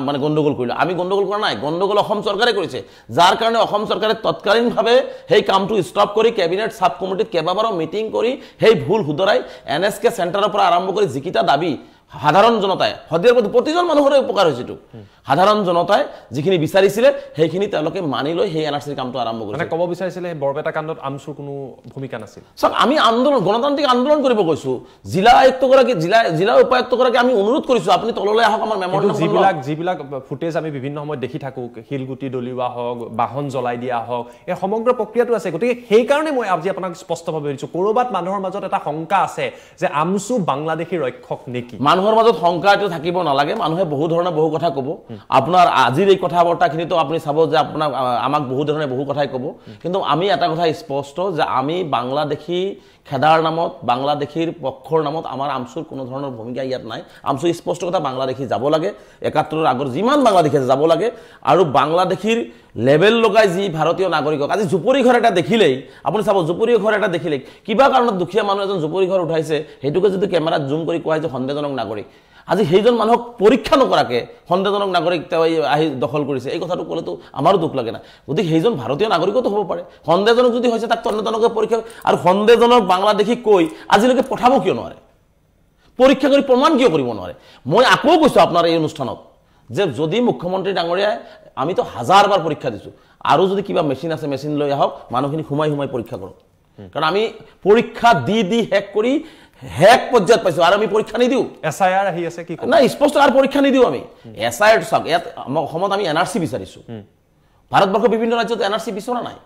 মানে গণ্ডগোল কৰিলোঁ আমি গণ্ডগোল কৰা নাই গণ্ডগোল অসম চৰকাৰে কৰিছে যাৰ কাৰণে অসম চৰকাৰে তৎকালীনভাৱে সেই কামটো ষ্টপ কৰি কেবিনেট সাব কমিটিত কেইবাবাৰো মিটিং কৰি সেই ভুল শুধৰাই এনএছকে চেণ্টাৰৰ পৰা আৰম্ভ কৰি যিকেইটা দাবী সাধাৰণ জনতাই সদিয়াৰ প্ৰতিজন মানুহৰে উপকাৰ হৈছেতো সাধাৰণ জনতাই যিখিনি বিচাৰিছিলে সেইখিনি তেওঁলোকে মানি লৈ সেই এনআৰচিৰ কামটো আৰম্ভ কৰিছে মানে ক'ব বিচাৰিছিলে বৰপেটা কাণ্ডত আমচুৰ কোনো ভূমিকা নাছিল সব আমি আন্দোলন গণতান্ত্ৰিক আন্দোলন কৰিব কৈছো জিলা আয়ুক্তগৰাকী জিলা উপায়ুক্তগৰাকী আমি অনুৰোধ কৰিছো আপুনি তললৈ আহক আমাৰ মেমৰিয়েল যিবিলাক ফুটেজ আমি বিভিন্ন সময়ত দেখি থাকো শিলগুটি দলিওৱা হওক বাহন জ্বলাই দিয়া হওক এই সমগ্ৰ প্ৰক্ৰিয়াটো আছে গতিকে সেই কাৰণে মই আজি আপোনাক স্পষ্টভাৱে কৈছো কৰবাত মানুহৰ মাজত এটা শংকা আছে যে আমচু বাংলাদেশী ৰক্ষক নেকি মানুহৰ মাজত শংকা এটা থাকিব নালাগে মানুহে বহু ধৰণে বহু কথা ক'ব আপোনাৰ আজিৰ এই কথাবৰ্তাখিনিতো আপুনি চাব যে আপোনাৰ আমাক বহু ধৰণে বহু কথাই ক'ব কিন্তু আমি এটা কথা স্পষ্ট যে আমি বাংলাদেশী খেদাৰ নামত বাংলাদেশীৰ পক্ষৰ নামত আমাৰ আমচুৰ কোনো ধৰণৰ ভূমিকা ইয়াত নাই আমচু স্পষ্ট কথা বাংলাদেশী যাব লাগে ৭১ৰ আগৰ যিমান বাংলাদেশী যাব লাগে আৰু বাংলাদেশীৰ লেভেল লগাই যি ভাৰতীয় নাগৰিকক আজি জুপুৰি ঘৰ এটা দেখিলেই আপুনি চাব জুপুৰি ঘৰ এটা দেখিলেই কিবা কাৰণত দুখীয়া মানুহ এজন জুপুৰি ঘৰ উঠাইছে সেইটোকে যদি কেমেৰাত জুম কৰি কোৱা যে সন্দেহজনক নাগৰিক আজি সেইজন মানুহক পৰীক্ষা নকৰাকে সন্দেহজনক নাগৰিক তেওঁ আহি দখল কৰিছে এই কথাটো ক'লেতো আমাৰো দুখ লাগে না গতিকে সেইজন ভাৰতীয় নাগৰিকতো হ'ব পাৰে সন্দেহজনক যদি হৈছে তাক সন্দেহজনকে পৰীক্ষা আৰু সন্দেহজনক বাংলাদেশী কৈ আজিলৈকে পঠাব কিয় নোৱাৰে পৰীক্ষা কৰি প্ৰমাণ কিয় কৰিব নোৱাৰে মই আকৌ কৈছো আপোনাৰ এই অনুষ্ঠানত যে যদি মুখ্যমন্ত্ৰী ডাঙৰীয়াই আমিতো হাজাৰবাৰ পৰীক্ষা দিছোঁ আৰু যদি কিবা মেচিন আছে মেচিন লৈ আহক মানুহখিনি সোমাই পৰীক্ষা কৰক কাৰণ আমি পৰীক্ষা দি হেক কৰি হেক পৰ্যায়ত পাইছো আৰু আমি পৰীক্ষা নিদিও এসআইআৰ আহি আছে কি না স্পষ্ট আৰু পৰীক্ষা নিদিও আমি এসআইআৰ চাওক ইয়াত অসমত আমি এনআৰচি বিচাৰিছো ভাৰতবৰ্ষৰ বিভিন্ন ৰাজ্যত এনআৰচি বিচৰা নাই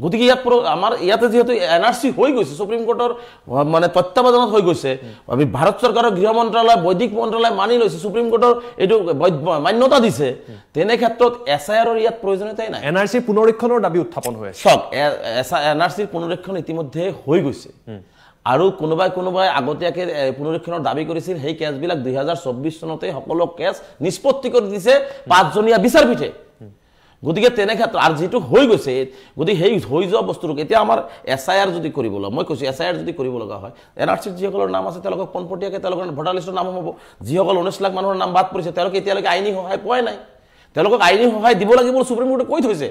গতিকে ইয়াত আমাৰ ইয়াতে যেহেতু এনআৰচি হৈ গৈছে সুপ্ৰিম কোৰ্টৰ মানে তত্ত্বাৱধানত হৈ গৈছে আমি ভাৰত চৰকাৰৰ গৃহ মন্ত্ৰালয় বৈদিক মন্ত্ৰালয় মানি লৈছে সুপ্ৰিম কোৰ্টৰ এইটো মান্যতা দিছে তেনে ক্ষেত্ৰত এসআইআৰৰ ইয়াত প্ৰয়োজনীয়তাই নাই এনআৰচি পুনৰীক্ষণৰ দাবী উত্থাপন হৈ আছে চাওক এনআৰচিৰ পুনৰীক্ষণ ইতিমধ্যে হৈ গৈছে আৰু কোনোবাই আগতীয়াকৈ পুনৰীক্ষণৰ দাবী কৰিছিল সেই কেছবিলাক ২০২৪ চনতে সকলো কেছ নিষ্পত্তি কৰি দিছে ৫জনীয়া বিচাৰপীঠে গতিকে তেনে ক্ষেত্ৰত আৰু যিটো হৈ গৈছে গতিকে সেই হৈ যোৱা বস্তুটোক এতিয়া আমাৰ এসআইআৰ যদি কৰিব লগা মই কৈছোঁ এসআইআৰ যদি কৰিব লগা হয় এনআৰচিত যিসকলৰ নাম আছে তেওঁলোকক পোনপটীয়াকৈ তেওঁলোকৰ ভোটাৰ লিষ্টৰ নাম হ'ব যিসকল ১৯ লাখ মানুহৰ নাম বাদ পৰিছে তেওঁলোকে এতিয়ালৈকে আইনী সহায় পোৱাই নাই তেওঁলোকক আইনী সহায় দিব লাগিব সুপ্ৰিম কোৰ্টে কৈ থৈছে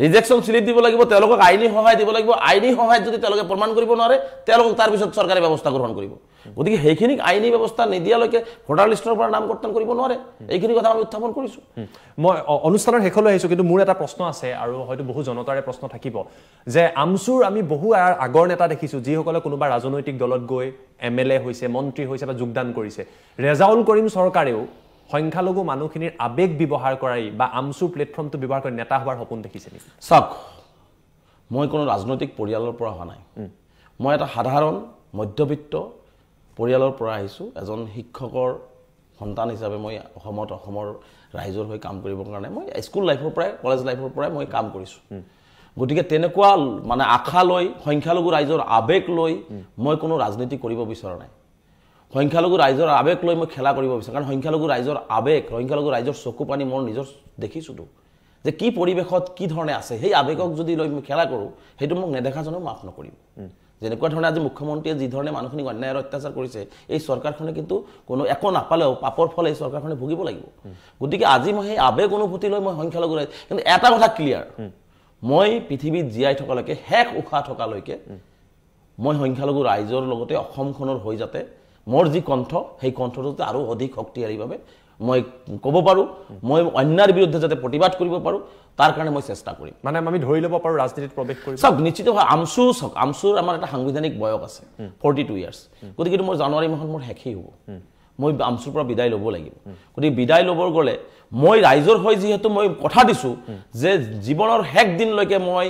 ৰিজেকশ্যন স্লিপ দিব লাগিব তেওঁলোকক আইনী সহায় দিব লাগিব আইনী সহায়ত যদি তেওঁলোকে প্ৰমাণ কৰিব নোৱাৰে তেওঁলোকক তাৰপিছত চৰকাৰে ব্যৱস্থা গ্ৰহণ কৰিব গতিকে সেইখিনিক আইনী ব্যৱস্থা নিদিয়ালৈকে ভোটাৰ লিষ্টৰ পৰা নাম কৰ্তন কৰিব নোৱাৰে এইখিনি কথা আমি উত্থাপন কৰিছোঁ মই অনুষ্ঠানৰ শেষলৈ আহিছোঁ কিন্তু মোৰ এটা প্ৰশ্ন আছে আৰু হয়তো বহু জনতাৰে প্ৰশ্ন থাকিব যে আমচুৰ আমি বহু আগৰ নেতা দেখিছোঁ যিসকলে কোনোবা ৰাজনৈতিক দলত গৈ এমএলএ হৈছে মন্ত্ৰী হৈছে বা যোগদান কৰিছে ৰেজাউল কৰিম চৰকাৰেও সংখ্যালঘু মানুহখিনিৰ আবেগ ব্যৱহাৰ কৰাই বা আমচুৰ প্লেটফৰ্মটো ব্যৱহাৰ কৰি নেতা হোৱাৰ সপোন দেখিছে নেকি চাওক মই কোনো ৰাজনৈতিক পৰিয়ালৰ পৰা অহা নাই মই এটা সাধাৰণ মধ্যবিত্ত পৰিয়ালৰ পৰা আহিছোঁ এজন শিক্ষকৰ সন্তান হিচাপে মই অসমৰ ৰাইজৰ হৈ কাম কৰিবৰ কাৰণে মই স্কুল লাইফৰ পৰাই কলেজ লাইফৰ পৰাই মই কাম কৰিছোঁ গতিকে তেনেকুৱা মানে আশা লৈ সংখ্যালঘু ৰাইজৰ আবেগ লৈ মই কোনো ৰাজনীতি কৰিব বিচৰা নাই সংখ্যালঘু ৰাইজৰ আবেগ লৈ মই খেলা কৰিব বিচাৰোঁ কাৰণ সংখ্যালঘু ৰাইজৰ আবেগ সংখ্যালঘু ৰাইজৰ চকু পানী মোৰ নিজৰ দেখিছোঁতো যে কি পৰিৱেশত কি ধৰণে আছে সেই আবেগক যদি লৈ মই খেলা কৰোঁ সেইটো মোক নেদেখাজনেও মাফ নকৰিব যেনেকুৱা ধৰণে আজি মুখ্যমন্ত্ৰীয়ে যি ধৰণে মানুহখিনিক অন্যায় আৰু অত্যাচাৰ কৰিছে এই চৰকাৰখনে কিন্তু কোনো একো নাপালেও পাপৰ ফল এই চৰকাৰখনে ভুগিব লাগিব গতিকে আজি মই সেই আবেগ অনুভূতি লৈ মই সংখ্যালঘু ৰাইজ কিন্তু এটা কথা ক্লিয়াৰ মই পৃথিৱীত জীয়াই থকালৈকে শেষ উশাহ থকালৈকে মই সংখ্যালঘু ৰাইজৰ লগতে অসমখনৰ হৈ যাতে মোৰ যি কণ্ঠ সেই কণ্ঠটো আৰু অধিক শক্তিশালীভাৱে মই ক'ব পাৰোঁ মই অন্যায়ৰ বিৰুদ্ধে যাতে প্ৰতিবাদ কৰিব পাৰোঁ তাৰ কাৰণে মই চেষ্টা কৰিম মানে আমি ধৰি ল'ব পাৰোঁ ৰাজনীতিত প্ৰৱেশ কৰিব চাওক নিশ্চিত হয় আমচুৰ আমাৰ এটা সাংবিধানিক বয়স আছে 42 ইয়াৰ্ছ গতিকে মোৰ জানুৱাৰী মাহত মোৰ শেষেই হ'ব মই আমচুৰ পৰা বিদায় ল'ব লাগিব গতিকে বিদায় ল'বৰ গ'লে মই ৰাইজৰ হৈ যিহেতু মই কথা দিছোঁ যে জীৱনৰ শেষ দিনলৈকে মই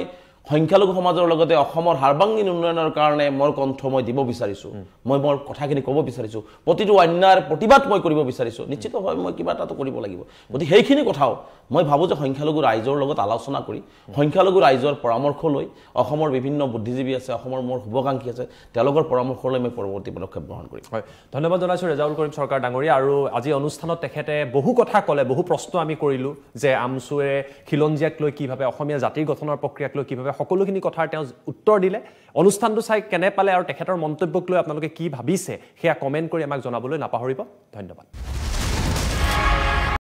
সংখ্যালঘু সমাজৰ লগতে অসমৰ সাৰ্বাংগীন উন্নয়নৰ কাৰণে মোৰ কণ্ঠ মই দিব বিচাৰিছোঁ মই মোৰ কথাখিনি ক'ব বিচাৰিছোঁ প্ৰতিটো অন্যায়ৰ প্ৰতিবাদ মই কৰিব বিচাৰিছোঁ নিশ্চিত হয় মই কিবা এটাতো কৰিব লাগিব গতিকে সেইখিনি কথাও মই ভাবোঁ যে সংখ্যালঘু ৰাইজৰ লগত আলোচনা কৰি সংখ্যালঘু ৰাইজৰ পৰামৰ্শ লৈ অসমৰ বিভিন্ন বুদ্ধিজীৱী আছে অসমৰ মোৰ শুভাকাংক্ষী আছে তেওঁলোকৰ পৰামৰ্শ লৈ মই পৰৱৰ্তী পদক্ষেপ গ্ৰহণ কৰিম হয় ধন্যবাদ জনাইছোঁ ৰেজাউল কৰিম চৰকাৰ ডাঙৰীয়া আৰু আজি অনুষ্ঠানত তেখেতে বহু কথা ক'লে বহু প্ৰশ্ন আমি কৰিলোঁ যে আমচুৱে খিলঞ্জীয়াক লৈ কিভাৱে অসমীয়া জাতিৰ গঠনৰ প্ৰক্ৰিয়াক লৈ কিভাৱে সকলোখিনি কথাৰ তেওঁ উত্তৰ দিলে অনুষ্ঠানটো চাই কেনে পালে আৰু তেখেতৰ মন্তব্যক লৈ আপোনালোকে কি ভাবিছে সেয়া কমেণ্ট কৰি আমাক জনাবলৈ নাপাহৰিব ধন্যবাদ